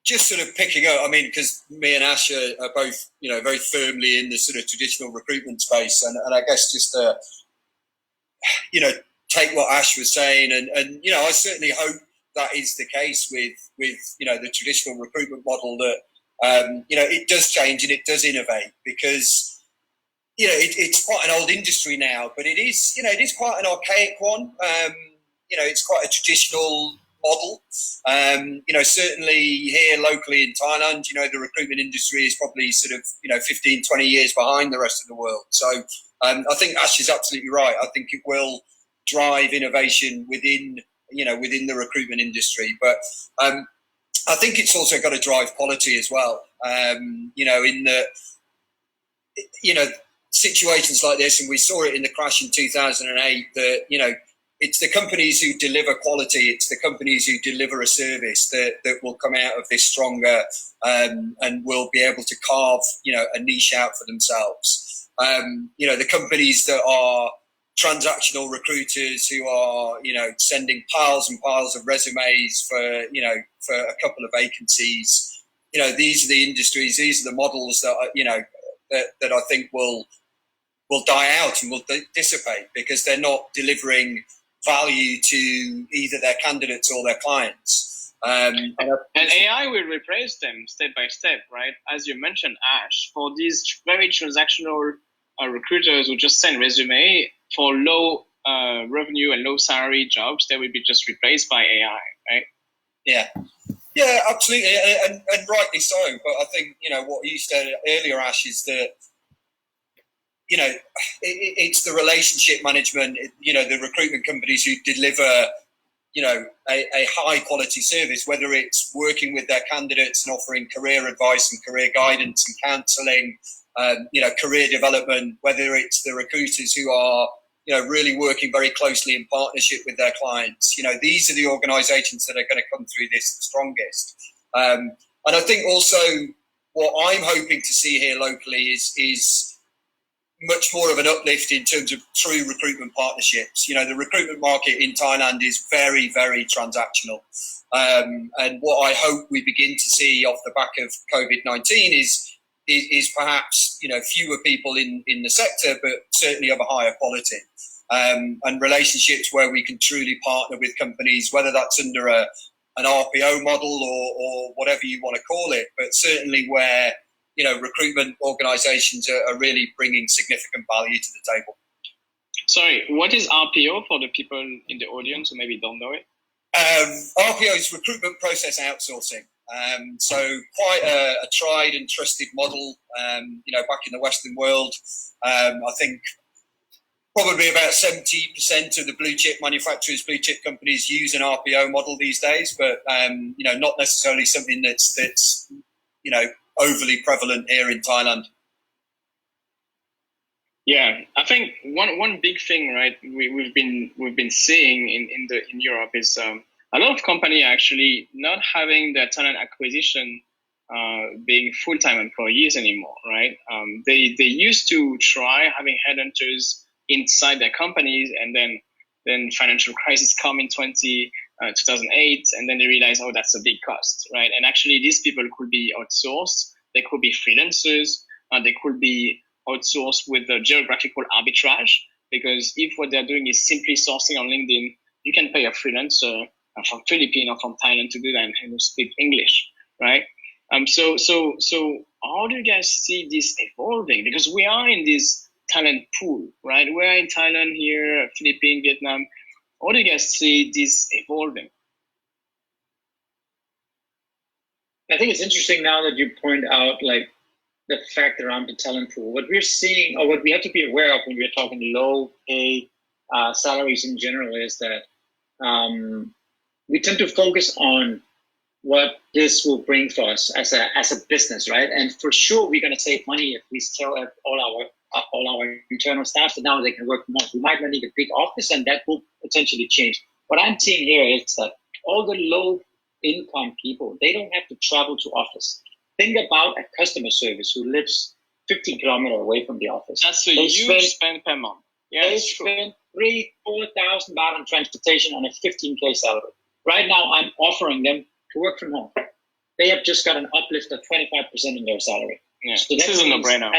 Just sort of picking up, because me and Ash are both, very firmly in the sort of traditional recruitment space, and I guess just take what Ash was saying, and I certainly hope that is the case with the traditional recruitment model, that it does change and it does innovate, because it's quite an old industry now, but it is quite an archaic one. It's quite a traditional model. Certainly here locally in Thailand, the recruitment industry is probably sort of, 15, 20 years behind the rest of the world. So I think Ash is absolutely right. I think it will drive innovation within the recruitment industry. But I think it's also got to drive quality as well. In the, situations like this, and we saw it in the crash in 2008, that, it's the companies who deliver quality, it's the companies who deliver a service that will come out of this stronger, and will be able to carve, a niche out for themselves. The companies that are transactional recruiters who are, sending piles and piles of resumes for a couple of vacancies. These are the industries, these are the models that, that I think will die out and will dissipate, because they're not delivering value to either their candidates or their clients. And AI will replace them step by step, right? As you mentioned, Ash, for these very transactional recruiters who just send resume for low revenue and low salary jobs, they will be just replaced by AI, right? Yeah, absolutely, and rightly so. But I think, what you said earlier, Ash, is that, it's the relationship management, the recruitment companies who deliver, a high quality service, whether it's working with their candidates and offering career advice and career guidance and counselling, career development, whether it's the recruiters who are, really working very closely in partnership with their clients. These are the organisations that are going to come through this the strongest. And I think also what I'm hoping to see here locally is much more of an uplift in terms of true recruitment partnerships. The recruitment market in Thailand is very, very transactional. And what I hope we begin to see off the back of COVID-19 is perhaps, fewer people in the sector, but certainly of a higher quality. And relationships where we can truly partner with companies, whether that's under an RPO model or whatever you want to call it, but certainly where, recruitment organisations are really bringing significant value to the table. Sorry, what is RPO for the people in the audience who maybe don't know it? RPO is recruitment process outsourcing. So quite a tried and trusted model, back in the Western world. I think probably about 70% of the blue chip manufacturers, blue chip companies use an RPO model these days, but, not necessarily something that's overly prevalent here in Thailand. Yeah, I think one big thing, right, we've been seeing in Europe is a lot of companies actually not having their talent acquisition being full-time employees anymore, right? They used to try having headhunters inside their companies, and then financial crisis come in 2008, and then they realize, oh, that's a big cost, right? And actually, these people could be outsourced, they could be freelancers, they could be outsourced with the geographical arbitrage, because if what they're doing is simply sourcing on LinkedIn, you can pay a freelancer from Philippines or from Thailand to do that and who speak English, right? So how do you guys see this evolving? Because we are in this talent pool, right? We're in Thailand here, Philippines, Vietnam. How do you guys see this evolving? I think it's interesting now that you point out like the fact around the talent pool. What we're seeing, or what we have to be aware of when we're talking low pay salaries in general, is that we tend to focus on what this will bring for us as a business, right? And for sure, we're going to save money if we tell all our internal staff that now they can work from home. We might not need a big office, and that will potentially change. What I'm seeing here is that all the low income people, they don't have to travel to office. Think about a customer service who lives 15 kilometers away from the office. That's a huge spend per month. Yeah, they spend 3,000-4,000 baht on transportation on a 15K salary. Right now, I'm offering them to work from home. They have just got an uplift of 25% in their salary. Yeah, so this is a no-brainer.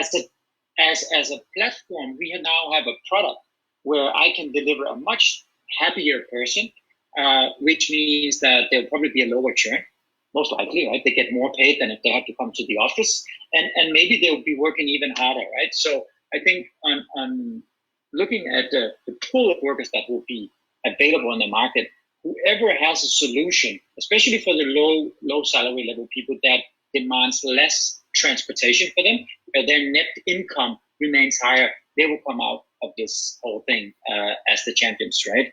As a platform, we now have a product where I can deliver a much happier person, which means that there'll probably be a lower churn, most likely, right? They get more paid than if they have to come to the office, and maybe they'll be working even harder, right? So I think on looking at the pool of workers that will be available in the market, whoever has a solution, especially for the low salary level people that demands less transportation for them, but their net income remains higher, they will come out of this whole thing as the champions, right?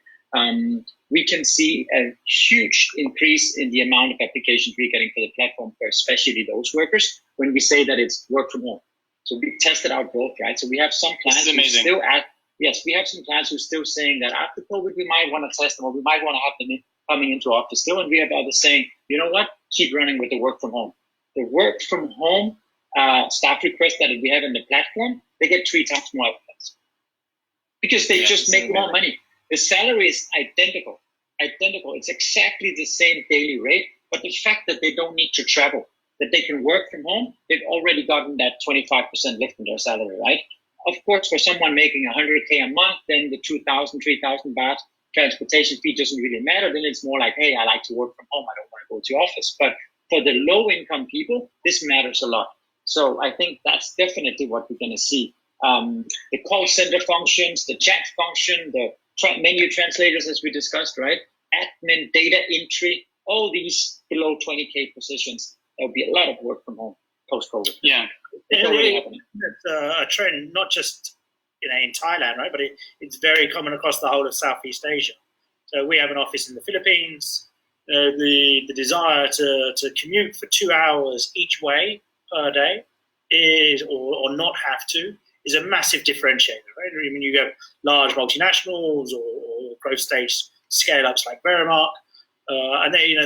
We can see a huge increase in the amount of applications we're getting for the platform for especially those workers when we say that it's work from home. So we tested out both, right? So we have some clients who still yes, we have some clients who are still saying that after COVID, we might want to test them or we might want to have them coming into office still. And we have others saying, you know what, keep running with the work from home. The work from home staff requests that we have in the platform, they get 3 times more applicants because they just make more money. The salary is identical. It's exactly the same daily rate, but the fact that they don't need to travel, that they can work from home, they've already gotten that 25% lift in their salary, right? Of course, for someone making 100K a month, then the 2,000, 3,000 baht transportation fee doesn't really matter. Then it's more like, hey, I like to work from home. I don't want to go to office. But for the low-income people, this matters a lot. So I think that's definitely what we're going to see. The call center functions, the chat function, the menu translators, as we discussed, right? Admin, data entry, all these below 20K positions. There'll be a lot of work from home post-COVID. Yeah. It's a trend, not just in Thailand, right? But it's very common across the whole of Southeast Asia. So we have an office in the Philippines. The desire to commute for 2 hours each way per day is, or not have to, is a massive differentiator, right? I mean, you have large multinationals or growth stage scale-ups like Verimark, and they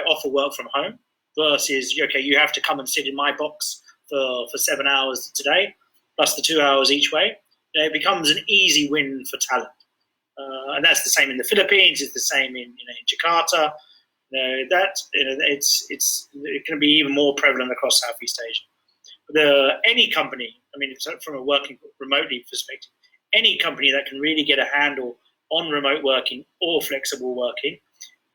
offer work from home versus, okay, you have to come and sit in my box for 7 hours today, plus the 2 hours each way. It becomes an easy win for talent. And that's the same in the Philippines, it's the same in Jakarta. It's going to be even more prevalent across Southeast Asia. Any company, I mean, from a working remotely perspective, any company that can really get a handle on remote working or flexible working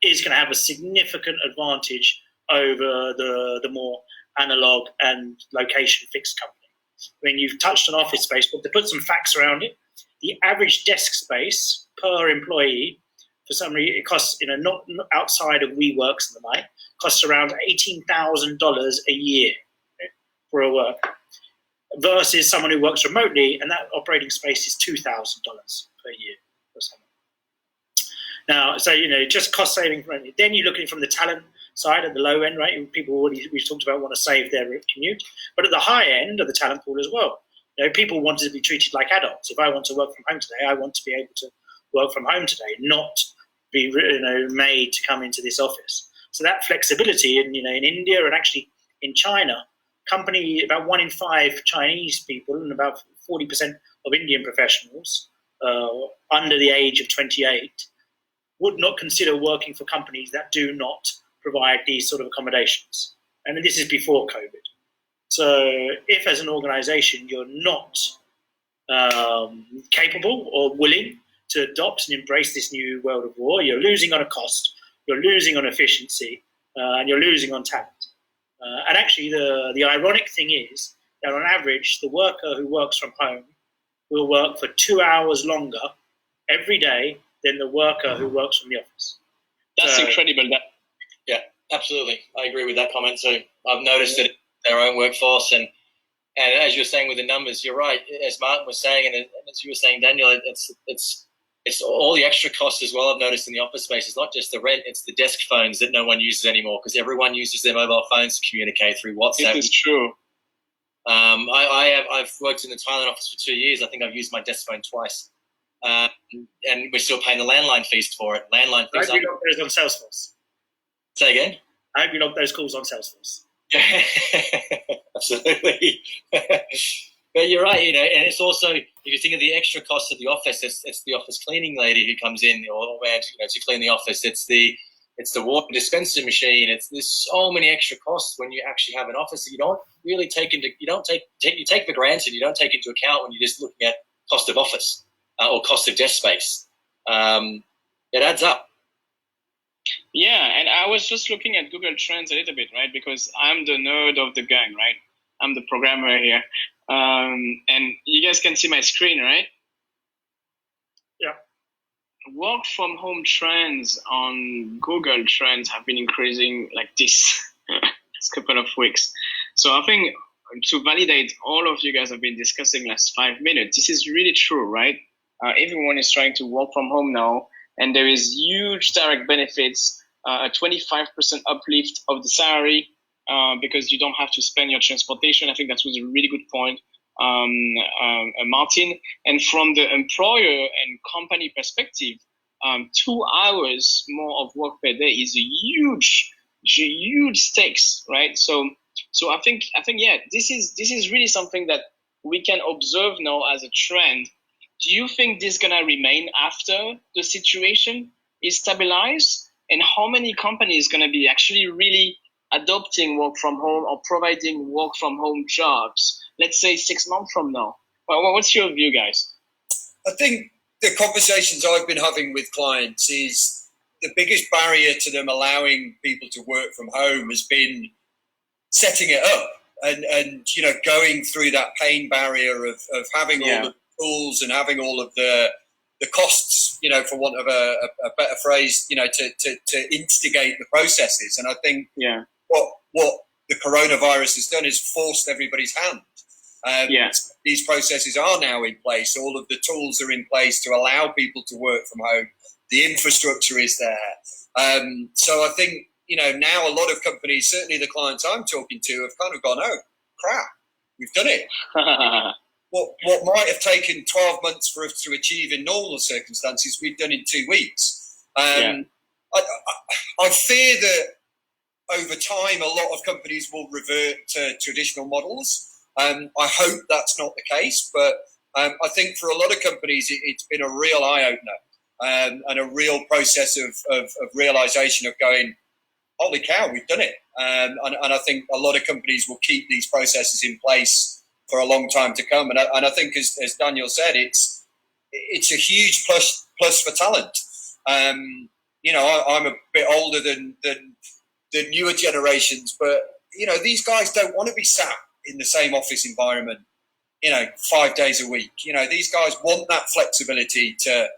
is going to have a significant advantage over the more analog and location fixed company. I mean, you've touched on office space, but to put some facts around it, the average desk space per employee, for some reason, it costs, not outside of WeWorks and the like, costs around $18,000 a year for a worker, versus someone who works remotely, and that operating space is $2,000 per year for someone. Now, so, just cost saving. Then you're looking from the talent side at the low end, right? People already, we've talked about, want to save their commute, but at the high end of the talent pool as well. People want to be treated like adults. If I want to work from home today, I want to be able to work from home today, not be made to come into this office. So that flexibility in India and actually in China, about 1 in 5 Chinese people and about 40% of Indian professionals under the age of 28 would not consider working for companies that do not provide these sort of accommodations. And this is before COVID. So if as an organization you're not capable or willing to adopt and embrace this new world of war, you're losing on a cost, you're losing on efficiency, and you're losing on talent. And actually the ironic thing is that on average, the worker who works from home will work for 2 hours longer every day than the worker who works from the office. That's incredible. Yeah, absolutely. I agree with that comment. So I've noticed that their own workforce, and as you're saying with the numbers, you're right. As Martin was saying, and as you were saying, Daniel, it's all the extra costs as well. I've noticed in the office space, it's not just the rent; it's the desk phones that no one uses anymore because everyone uses their mobile phones to communicate through WhatsApp. This is true. I've worked in the Thailand office for 2 years. I think I've used my desk phone twice, and we're still paying the landline fees for it. Landline fees. I hope you log those on Salesforce. Say again. I hope you log those calls on Salesforce. Absolutely. But you're right, and it's also, if you think of the extra cost of the office, it's the office cleaning lady who comes in to clean the office. It's the water dispenser machine. There's so many extra costs when you actually have an office that you don't really you take for granted. You don't take into account when you're just looking at cost of office or cost of desk space. It adds up. Yeah, and I was just looking at Google Trends a little bit, right? Because I'm the nerd of the gang, right? I'm the programmer here. And you guys can see my screen, right? Yeah. Work from home trends on Google Trends have been increasing like this couple of weeks. So I think to validate all of you guys have been discussing last 5 minutes, this is really true, right? Everyone is trying to work from home now, and there is huge direct benefits, a 25% uplift of the salary because you don't have to spend your transportation. I think that was a really good point. Martin. And from the employer and company perspective, 2 hours more of work per day is a huge stakes, right? So I think yeah, this is really something that we can observe now as a trend. Do you think this is gonna remain after the situation is stabilized? And how many companies gonna be actually really adopting work from home or providing work from home jobs, let's say 6 months from now? Well, what's your view, guys? I think the conversations I've been having with clients is the biggest barrier to them allowing people to work from home has been setting it up and going through that pain barrier of having all the tools and having all of the costs, for want of a better phrase, to instigate the processes. And I think what the coronavirus has done is forced everybody's hand. These processes are now in place. All of the tools are in place to allow people to work from home. The infrastructure is there. So I think, now a lot of companies, certainly the clients I'm talking to, have kind of gone, oh, crap, we've done it. What might have taken 12 months for us to achieve in normal circumstances, we've done in 2 weeks. I fear that over time, a lot of companies will revert to traditional models. I hope that's not the case, but I think for a lot of companies, it's been a real eye-opener and a real process of realization of going, holy cow, we've done it. And I think a lot of companies will keep these processes in place for a long time to come. And I think, as Daniel said, it's a huge plus for talent. I'm a bit older than the newer generations, but these guys don't want to be sat in the same office environment 5 days a week. These guys want that flexibility to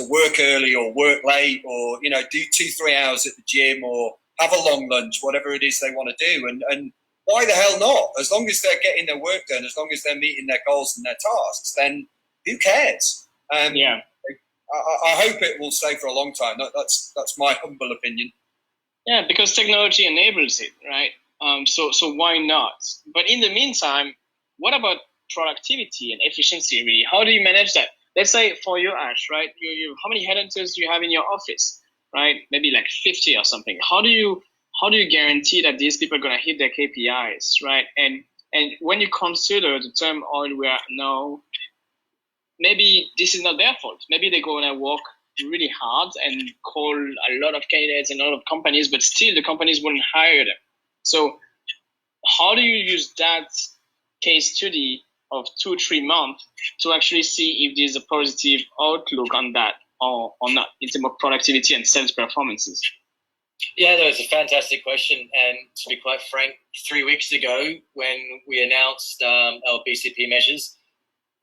work early or work late, or do 2-3 hours at the gym, or have a long lunch, whatever it is they want to do. And why the hell not? As long as they're getting their work done, as long as they're meeting their goals and their tasks, then who cares? I hope it will stay for a long time. That's my humble opinion. Yeah, because technology enables it, right? So why not? But in the meantime, what about productivity and efficiency, really? How do you manage that? Let's say for you, Ash, right? You how many headhunters do you have in your office, right? Maybe like 50 or something. How do you guarantee that these people are gonna hit their KPIs, right? And when you consider the term oil we are now, maybe this is not their fault. Maybe they're gonna work really hard and call a lot of candidates and a lot of companies, but still the companies wouldn't hire them. So how do you use that case study of 2-3 months to actually see if there's a positive outlook on that or not in terms of productivity and sales performances? Yeah, that was a fantastic question. And to be quite frank, 3 weeks ago when we announced our BCP measures,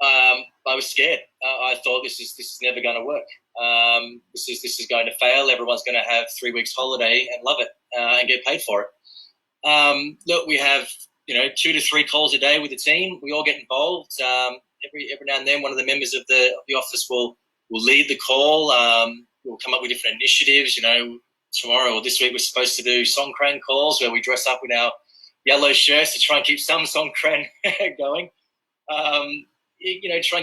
I was scared. I thought this is never going to work. This is going to fail. Everyone's going to have 3 weeks holiday and love it and get paid for it. Look, we have 2 to 3 calls a day with the team. We all get involved. Every now and then, one of the members of the office will lead the call. We'll come up with different initiatives. Tomorrow or this week we're supposed to do Songkran calls where we dress up with our yellow shirts to try and keep some Songkran going. Trying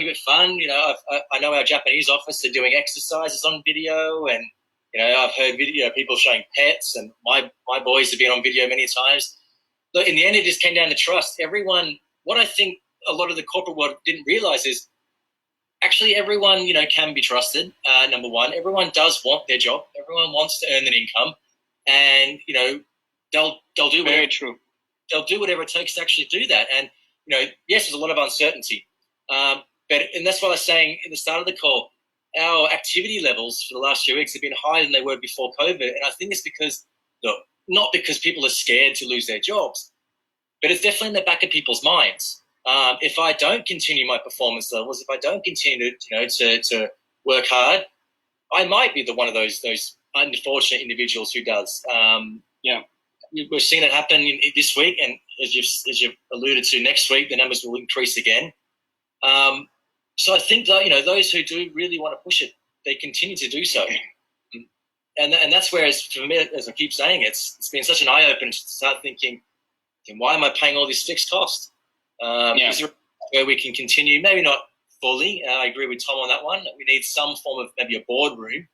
to keep it fun. I know our Japanese office are doing exercises on video, and I've heard people showing pets, and my boys have been on video many times. Look, in the end, it just came down to trust. Everyone, what I think a lot of the corporate world didn't realize is actually everyone, can be trusted. Number one, everyone does want their job. Everyone wants to earn an income, and they'll do very true. They'll do whatever it takes to actually do that. And yes, there's a lot of uncertainty, and that's what I was saying at the start of the call. Our activity levels for the last few weeks have been higher than they were before COVID, and I think it's because not because people are scared to lose their jobs, but it's definitely in the back of people's minds. If I don't continue my performance levels, if I don't continue to work hard, I might be one of those unfortunate individuals who does. We're seeing it happen this week, and as you've alluded to, next week the numbers will increase again. So I think that those who do really want to push it, they continue to do so. And that's where, for me, as I keep saying, it's been such an eye-opener to start thinking, why am I paying all this fixed cost? Is there where we can continue, maybe not fully. I agree with Tom on that one. We need some form of maybe a boardroom.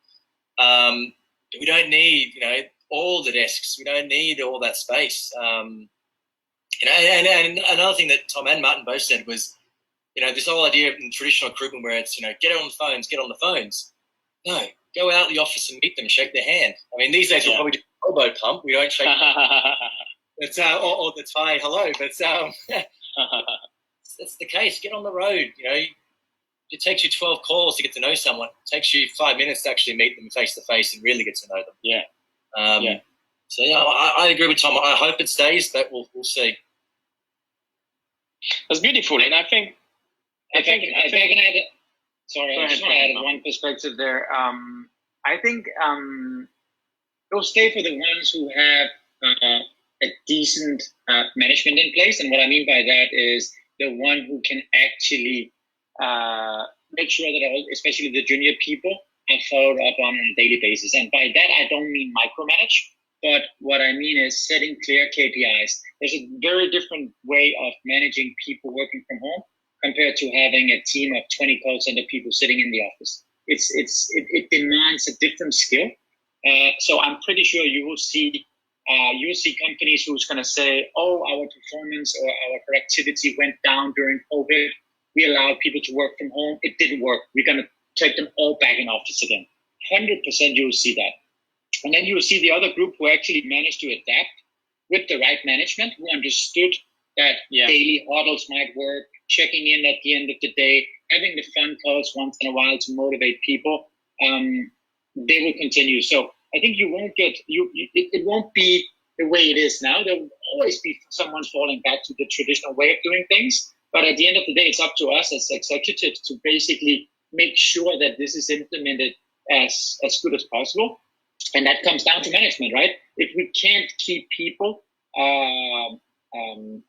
We don't need, all the desks. We don't need all that space. And another thing that Tom and Martin both said was, this whole idea in traditional recruitment where it's, get on the phones. No, go out the office and meet them, shake their hand. I mean, these days we'll probably do an elbow pump. We don't shake that's, or the Thai hello, but that's the case. Get on the road, It takes you 12 calls to get to know someone. It takes you 5 minutes to actually meet them face to face and really get to know them. Yeah. So I agree with Tom. I hope it stays, but we'll see. That's beautiful, and I think I can add. Sorry, I just want to add one perspective there. I think it'll stay for the ones who have a decent management in place, and what I mean by that is the one who can actually make sure that all, especially the junior people, are followed up on a daily basis. And by that, I don't mean micromanage, but what I mean is setting clear KPIs. There's a very different way of managing people working from home compared to having a team of 20 call center people sitting in the office. It demands a different skill. So I'm pretty sure you will see companies who's going to say, oh, our performance or our productivity went down during COVID. We allowed people to work from home. It didn't work. We're going to take them all back in office again. 100% you will see that. And then you will see the other group who actually managed to adapt with the right management, who understood that daily huddles might work, checking in at the end of the day, having the fun calls once in a while to motivate people. They will continue. So I think you won't get it won't be the way it is now. There will always be someone falling back to the traditional way of doing things. But at the end of the day, it's up to us as executives to basically make sure that this is implemented as good as possible. And that comes down to management, right? If we can't keep people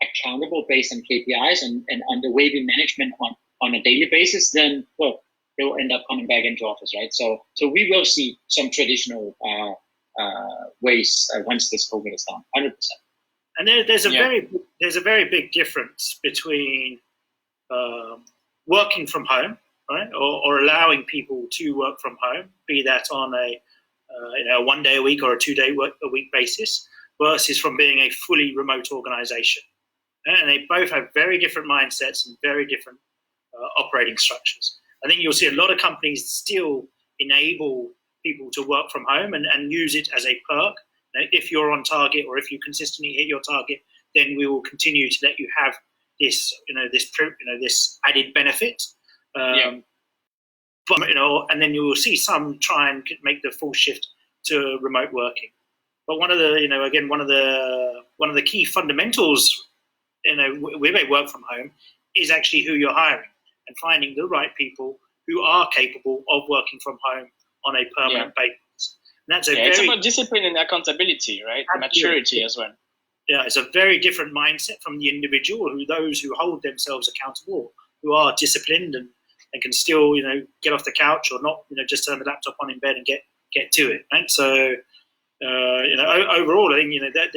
accountable based on KPIs and on the way we manage them on a daily basis, then, well, they will end up coming back into office, right? So we will see some traditional ways once this COVID is done, 100%. And there's a very big difference between working from home, right, or allowing people to work from home, be that on a 1 day a week or a 2 day a week basis, versus from being a fully remote organization. And they both have very different mindsets and very different operating structures. I think you'll see a lot of companies still enable people to work from home and use it as a perk. If you're on target or if you consistently hit your target, then we will continue to let you have this, this added benefit. But and then you will see some try and make the full shift to remote working. But one of the one of the key fundamentals, with a work from home, is actually who you're hiring and finding the right people who are capable of working from home on a permanent basis. And that's it's about discipline and accountability, right? Maturity as well. Yeah, it's a very different mindset from the individual, those who hold themselves accountable, who are disciplined and can still, get off the couch or not, just turn the laptop on in bed and get to it. Right? So, overall, I think that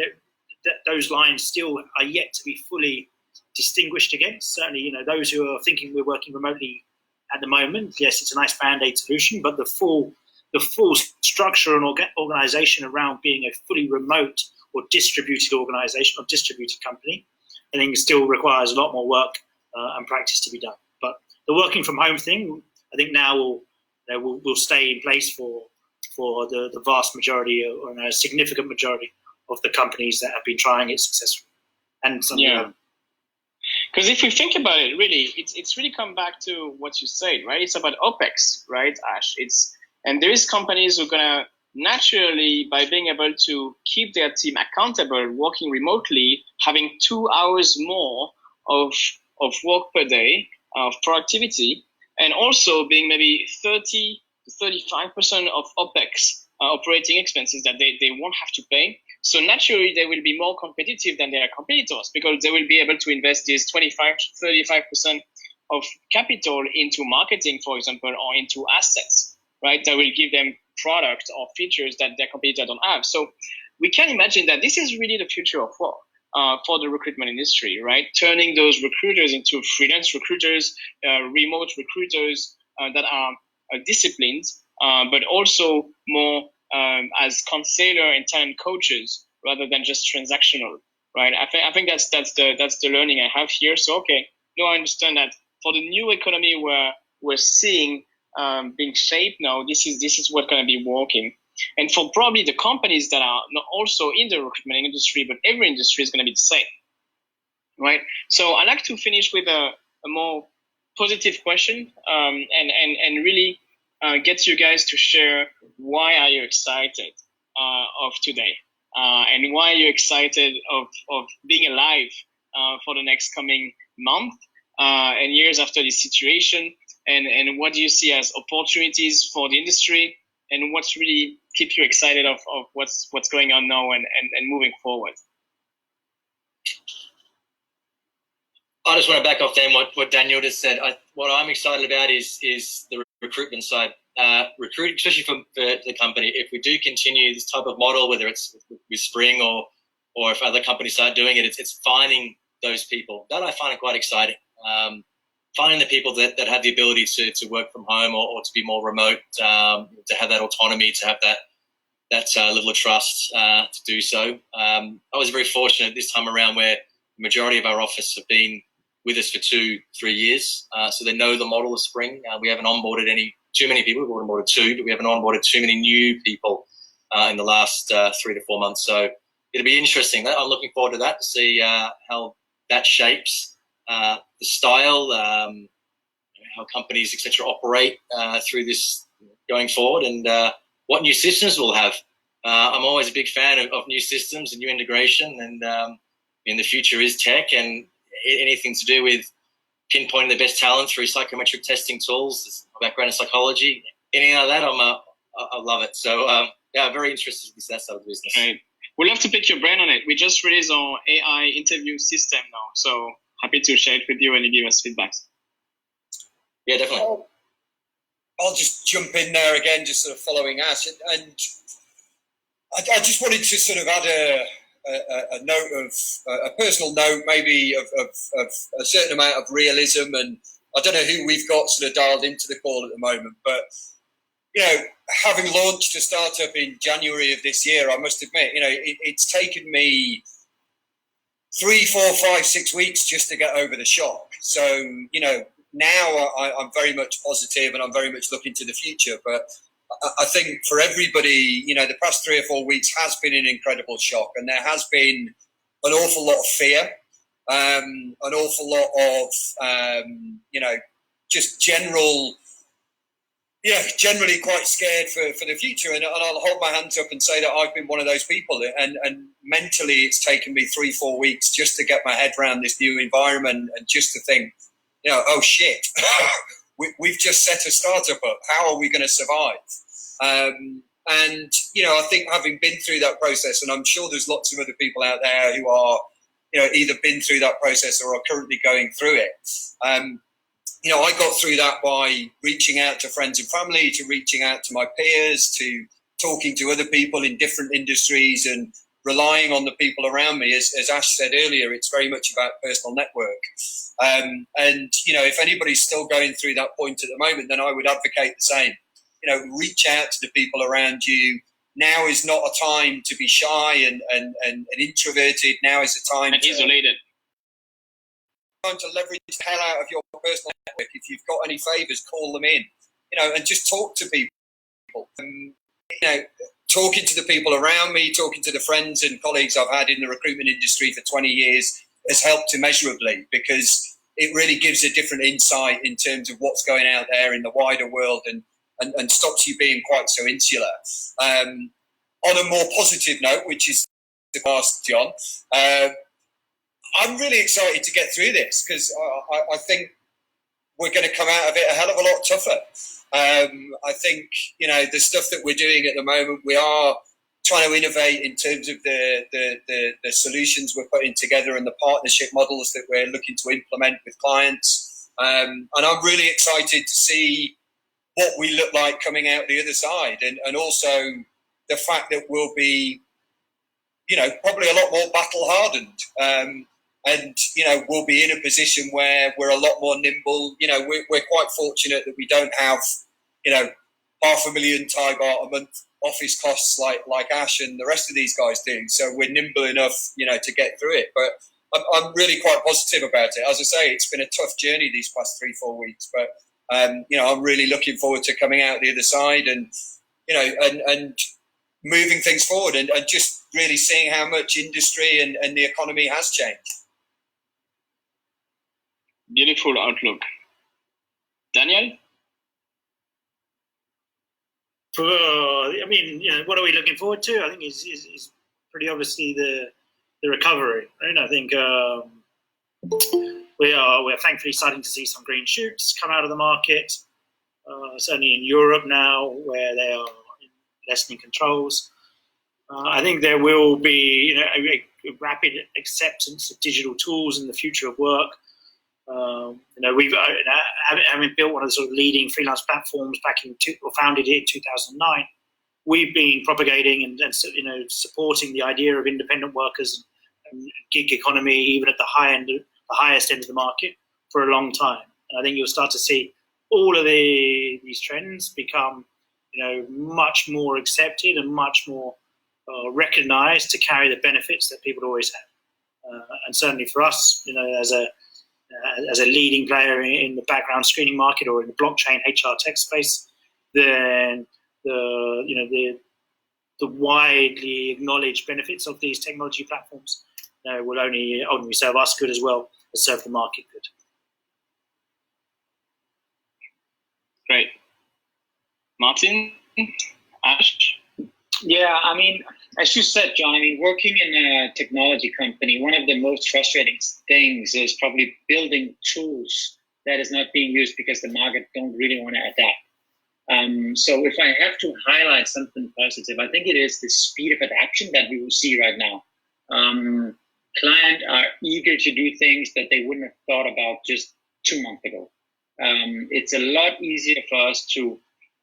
those lines still are yet to be fully distinguished against. Certainly, those who are thinking we're working remotely at the moment, yes, it's a nice band-aid solution, but the full structure and organization around being a fully remote or distributed organization or distributed company, I think still requires a lot more work and practice to be done. But the working from home thing, I think now will stay in place for the vast majority or a significant majority of the companies that have been trying it successfully. And some because if we think about it, really, it's really come back to what you said, right? It's about OPEX, right, Ash? And there is companies who are gonna naturally, by being able to keep their team accountable, working remotely, having 2 hours more of work per day, of productivity, and also being maybe 30 to 35% of OPEX, operating expenses that they won't have to pay. So naturally, they will be more competitive than their competitors because they will be able to invest this 25 to 35% of capital into marketing, for example, or into assets, right? That will give them products or features that their competitors don't have. So we can imagine that this is really the future of work. for the recruitment industry, right? Turning those recruiters into freelance recruiters, remote recruiters that are disciplined, but also more as counselor and talent coaches rather than just transactional, right? I think that's the learning I have here. So okay, no, I understand that for the new economy where we're seeing being shaped now, this is what's going to be working. And for probably the companies that are not also in the recruitment industry, but every industry is going to be the same, right? So I'd like to finish with a more positive question, and really get you guys to share why are you excited of today, and why are you excited of being alive for the next coming month and years after this situation, and what do you see as opportunities for the industry, and what's really keep you excited of what's going on now and moving forward? I just want to back off then what Daniel just said. What I'm excited about is the recruitment side. Recruiting, especially for the company, if we do continue this type of model, whether it's with Spring or if other companies start doing it, it's finding those people. That I find quite exciting. Finding the people that have the ability to work from home or to be more remote, to have that autonomy, to have that level of trust to do so. I was very fortunate this time around where the majority of our office have been with us for 2-3 years, so they know the model of Spring. We haven't onboarded too many people. We've onboarded 2, but we haven't onboarded too many new people in the last 3 to 4 months. So it'll be interesting. I'm looking forward to that, to see how that shapes the style, how companies, etc., operate through this going forward, and what new systems we'll have. I'm always a big fan of new systems and new integration, and in the future is tech, and anything to do with pinpointing the best talent through psychometric testing tools. My background in psychology, anything like that, I love it. So yeah, very interested in that side of the business. Right. We'd love to pick your brain on it. We just released our AI interview system now, so happy to share it with you and you give us feedback. Yeah, definitely. I'll just jump in there again, just sort of following Ash, and I just wanted to sort of add a note of a personal note, maybe of a certain amount of realism. And I don't know who we've got sort of dialed into the call at the moment, but you know, having launched a startup in January of this year, I must admit, you know, it's taken me 3, 4, 5, 6 weeks just to get over the shock. So you know, now I'm very much positive and I'm very much looking to the future. But I think for everybody, you know, the past 3 or 4 weeks has been an incredible shock, and there has been an awful lot of fear, an awful lot of, you know, just generally quite scared for the future. And I'll hold my hands up and say that I've been one of those people. And mentally, it's taken me 3, 4 weeks just to get my head around this new environment and just to think, you know, oh shit, we've just set a startup up. How are we going to survive? And, you know, I think having been through that process, and I'm sure there's lots of other people out there who are, you know, either been through that process or are currently going through it. You know, I got through that by reaching out to friends and family, to reaching out to my peers, to talking to other people in different industries and relying on the people around me. As Ash said earlier, it's very much about personal network. And, you know, if anybody's still going through that point at the moment, then I would advocate the same. You know, reach out to the people around you. Now is not a time to be shy and introverted. Now is a time and isolated. Time to leverage the hell out of your personal network. If you've got any favours, call them in. You know, and just talk to people. You know, talking to the people around me, talking to the friends and colleagues I've had in the recruitment industry for 20 years has helped immeasurably, because it really gives a different insight in terms of what's going out there in the wider world and stops you being quite so insular. On a more positive note, which is the past, John, I'm really excited to get through this, because I think we're going to come out of it a hell of a lot tougher. I think, you know, the stuff that we're doing at the moment, we are trying to innovate in terms of the solutions we're putting together and the partnership models that we're looking to implement with clients. And I'm really excited to see what we look like coming out the other side, and also the fact that we'll be, probably a lot more battle hardened. And, we'll be in a position where we're a lot more nimble. We're quite fortunate that we don't have, $500,000 Thai baht a month office costs like Ash and the rest of these guys do. So we're nimble enough, to get through it. But I'm really quite positive about it. As I say, it's been a tough journey these past 3-4 weeks. But, I'm really looking forward to coming out the other side and, and moving things forward and just really seeing how much industry and the economy has changed. Beautiful outlook. Daniel? What are we looking forward to? I think is pretty obviously the recovery, right? I think we're thankfully starting to see some green shoots come out of the market. Certainly in Europe now, where they are lessening controls. I think there will be a rapid acceptance of digital tools in the future of work. We've having built one of the sort of leading freelance platforms founded it in 2009. We've been propagating and supporting the idea of independent workers and gig economy, even at the highest end of the market, for a long time. And I think you'll start to see all of these trends become, much more accepted and much more recognized to carry the benefits that people always have. And certainly for us, as a leading player in the background screening market or in the blockchain HR tech space, then the widely acknowledged benefits of these technology platforms will only serve us good as well as serve the market good. Great. Martin? Ash? Yeah, as you said, John, working in a technology company, one of the most frustrating things is probably building tools that is not being used because the market don't really want to adapt. So if I have to highlight something positive, I think it is the speed of adaptation that we will see right now. Clients are eager to do things that they wouldn't have thought about just 2 months ago. It's a lot easier for us to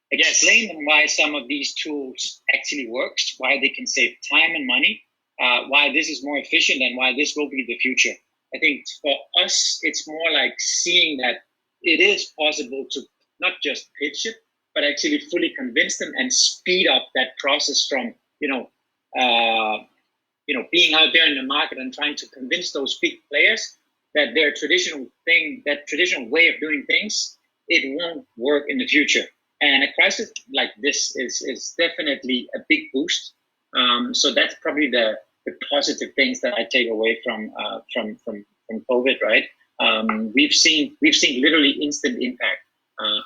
explain them why some of these tools actually works, why they can save time and money, why this is more efficient, and why this will be the future. I think for us, it's more like seeing that it is possible to not just pitch it, but actually fully convince them and speed up that process from, being out there in the market and trying to convince those big players that their traditional way of doing things, it won't work in the future. And a crisis like this is definitely a big boost. So that's probably the positive things that I take away from COVID, right? We've seen literally instant impact.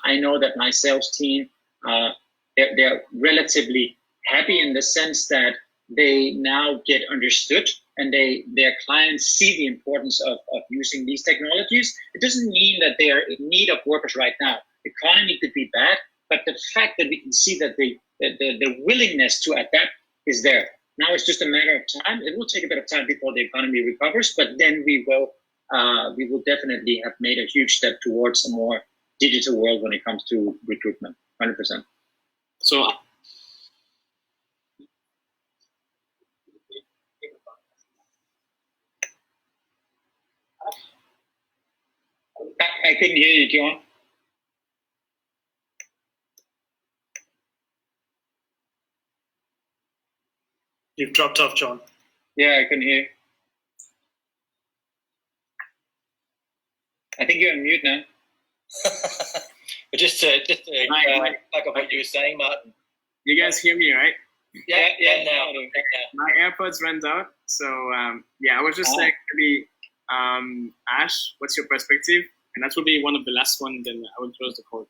I know that my sales team, they're relatively happy in the sense that they now get understood and their clients see the importance of using these technologies. It doesn't mean that they are in need of workers right now. The economy could be bad, but the fact that we can see that the willingness to adapt is there. Now it's just a matter of time. It will take a bit of time before the economy recovers, but then we will definitely have made a huge step towards a more digital world when it comes to recruitment, 100%. So I couldn't hear you, John. You've dropped off, John. Yeah, I couldn't hear. I think you're on mute now. But just to back up what you were saying, Martin. You guys hear me, right? Yeah. Now. My AirPods went out, so I was just saying, maybe, Ash, what's your perspective? And that will be one of the last ones. Then I will close the call.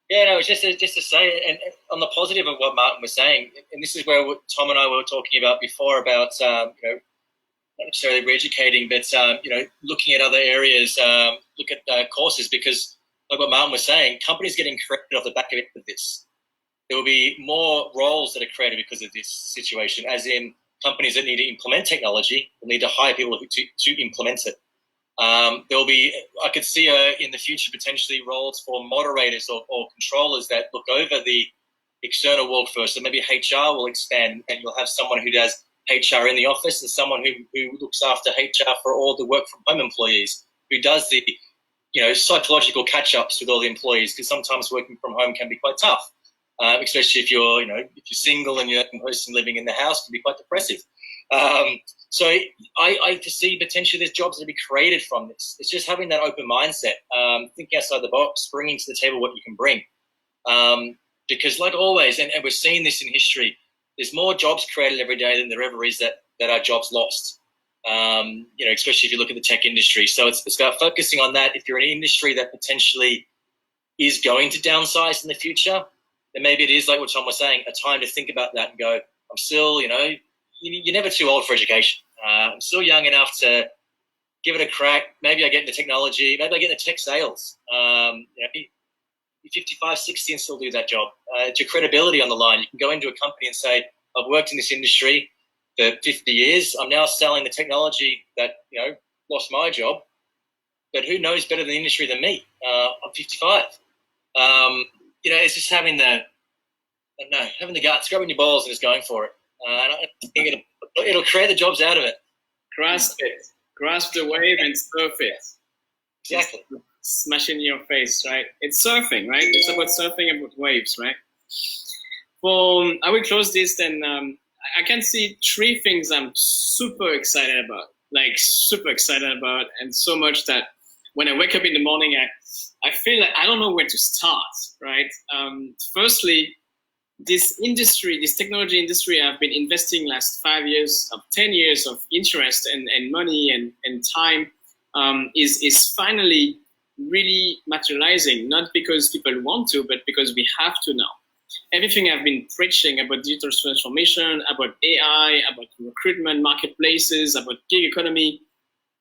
Yeah, no, it's just to say, and on the positive of what Martin was saying, and this is where Tom and I were talking about before about not necessarily re-educating, but looking at other areas, look at courses, because like what Martin was saying, companies getting created off the back of this. There will be more roles that are created because of this situation, as in companies that need to implement technology will need to hire people to implement it. There will be, I could see in the future potentially roles for moderators or controllers that look over the external world first. So maybe HR will expand and you'll have someone who does HR in the office and someone who looks after HR for all the work from home employees, who does the psychological catch-ups with all the employees, because sometimes working from home can be quite tough, especially if you're single and you're a person living in the house, can be quite depressive. So I foresee potentially there's jobs that be created from this. It's just having that open mindset, thinking outside the box, bringing to the table what you can bring. Because like always, and we're seeing this in history, there's more jobs created every day than there ever is that are jobs lost. Especially if you look at the tech industry. So it's about focusing on that. If you're in an industry that potentially is going to downsize in the future, then maybe it is, like what Tom was saying, a time to think about that and go, I'm still, you're never too old for education. I'm still young enough to give it a crack. Maybe I get into technology. Maybe I get into tech sales. You're 55, 60 and still do that job. It's your credibility on the line. You can go into a company and say, I've worked in this industry for 50 years. I'm now selling the technology that, lost my job. But who knows better the industry than me? I'm 55. It's just having the guts, grabbing your balls and just going for it. And I think it'll create the jobs out of it. Grasp it. Grasp the wave and surf it. Exactly. Smash in your face, right? It's surfing, right? It's about surfing about waves, right? Well, I will close this then. I can see 3 things I'm super excited about, and so much that when I wake up in the morning, I feel like I don't know where to start, right? Firstly, this technology industry, I've been investing last 10 years of interest and money and time, is finally really materializing, not because people want to, but because we have to now. Everything I've been preaching about digital transformation, about AI, about recruitment, marketplaces, about gig economy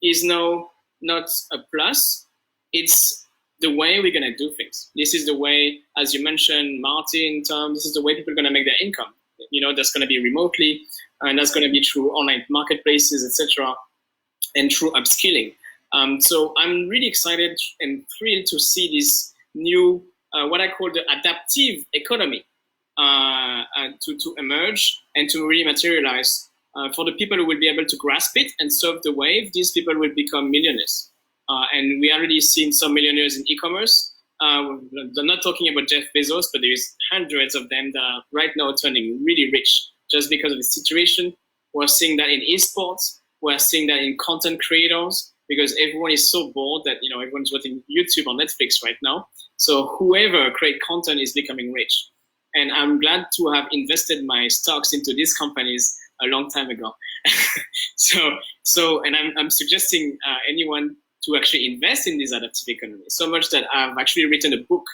is now not a plus. It's the way we're going to do things. This is the way, as you mentioned, Martin, Tom, this is the way people are going to make their income. That's going to be remotely, and that's going to be through online marketplaces, etc., and through upskilling. So I'm really excited and thrilled to see this new, what I call the adaptive economy, to emerge and to really materialize. For the people who will be able to grasp it and surf the wave, these people will become millionaires. And we already seen some millionaires in e-commerce. I'm not talking about Jeff Bezos, but there's hundreds of them that are right now turning really rich just because of the situation. We're seeing that in esports. We're seeing that in content creators, because everyone is so bored that everyone's watching YouTube or Netflix right now. So whoever create content is becoming rich. And I'm glad to have invested my stocks into these companies a long time ago. So I'm suggesting anyone to actually invest in this adaptive economy. So much that I've actually written a book,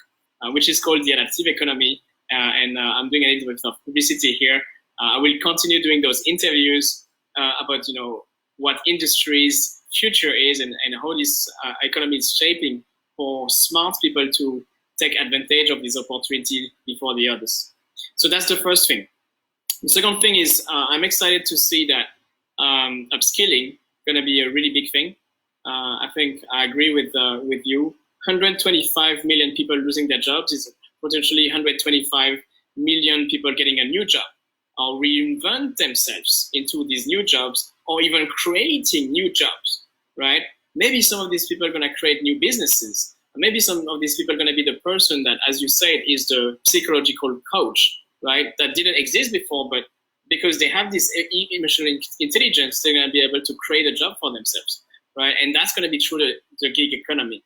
which is called The Adaptive Economy. And I'm doing a little bit of publicity here. I will continue doing those interviews about, what industries future is and how this economy is shaping for smart people to take advantage of this opportunity before the others. So that's the first thing. The second thing is I'm excited to see that upskilling going to be a really big thing. I think I agree with you. 125 million people losing their jobs is potentially 125 million people getting a new job or reinvent themselves into these new jobs or even creating new jobs, right? Maybe some of these people are going to create new businesses. Maybe some of these people are going to be the person that, as you said, is the psychological coach, right? That didn't exist before, but because they have this emotional intelligence, they're going to be able to create a job for themselves, right? And that's going to be through the gig economy.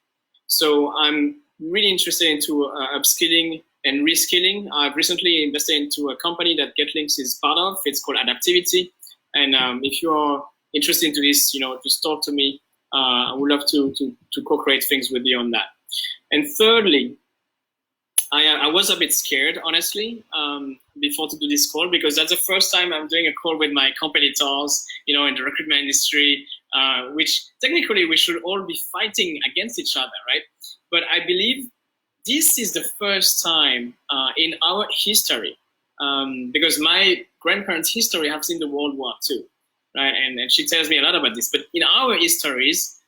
So I'm really interested into upskilling and reskilling. I've recently invested into a company that GetLinks is part of. It's called Adaptivity. And if you're interested into this, just talk to me. I would love to co-create things with you on that. And thirdly, I was a bit scared, honestly, before to do this call, because that's the first time I'm doing a call with my competitors, in the recruitment industry, which technically we should all be fighting against each other, right? But I believe this is the first time in our history, because my grandparents' history have seen the World War II, right? And she tells me a lot about this. But in our histories,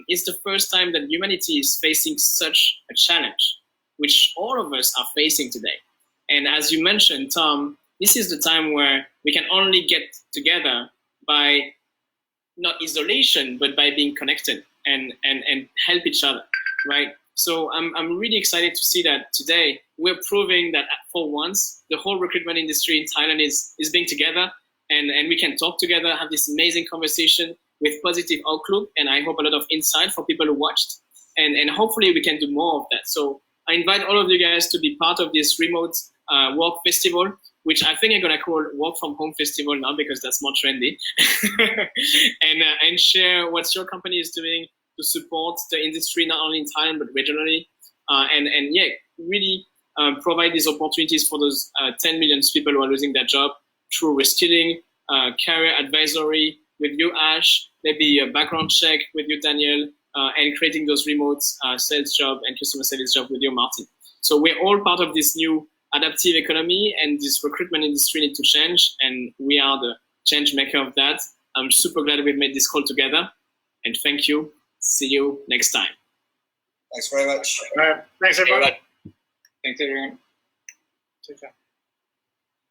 it's the first time that humanity is facing such a challenge, which all of us are facing today. And as you mentioned, Tom, this is the time where we can only get together by not isolation, but by being connected and help each other, right? So I'm really excited to see that today we're proving that for once the whole recruitment industry in Thailand is being together, and we can talk together, have this amazing conversation with positive outlook, and I hope a lot of insight for people who watched, and hopefully we can do more of that. So I invite all of you guys to be part of this remote work festival, which I think I'm gonna call Work from Home Festival now because that's more trendy, and share what your company is doing to support the industry not only in Thailand but regionally, and yeah, really provide these opportunities for those 10 million people who are losing their job through reskilling, career advisory with you, Ash, maybe a background check with you, Daniel, and creating those remote sales job and customer service job with you, Martin. So we're all part of this new adaptive economy, and this recruitment industry need to change, and we are the change maker of that. I'm super glad we made this call together, and thank you. See you next time. Thanks very much. Thanks, everyone. Thanks, everyone. Take care.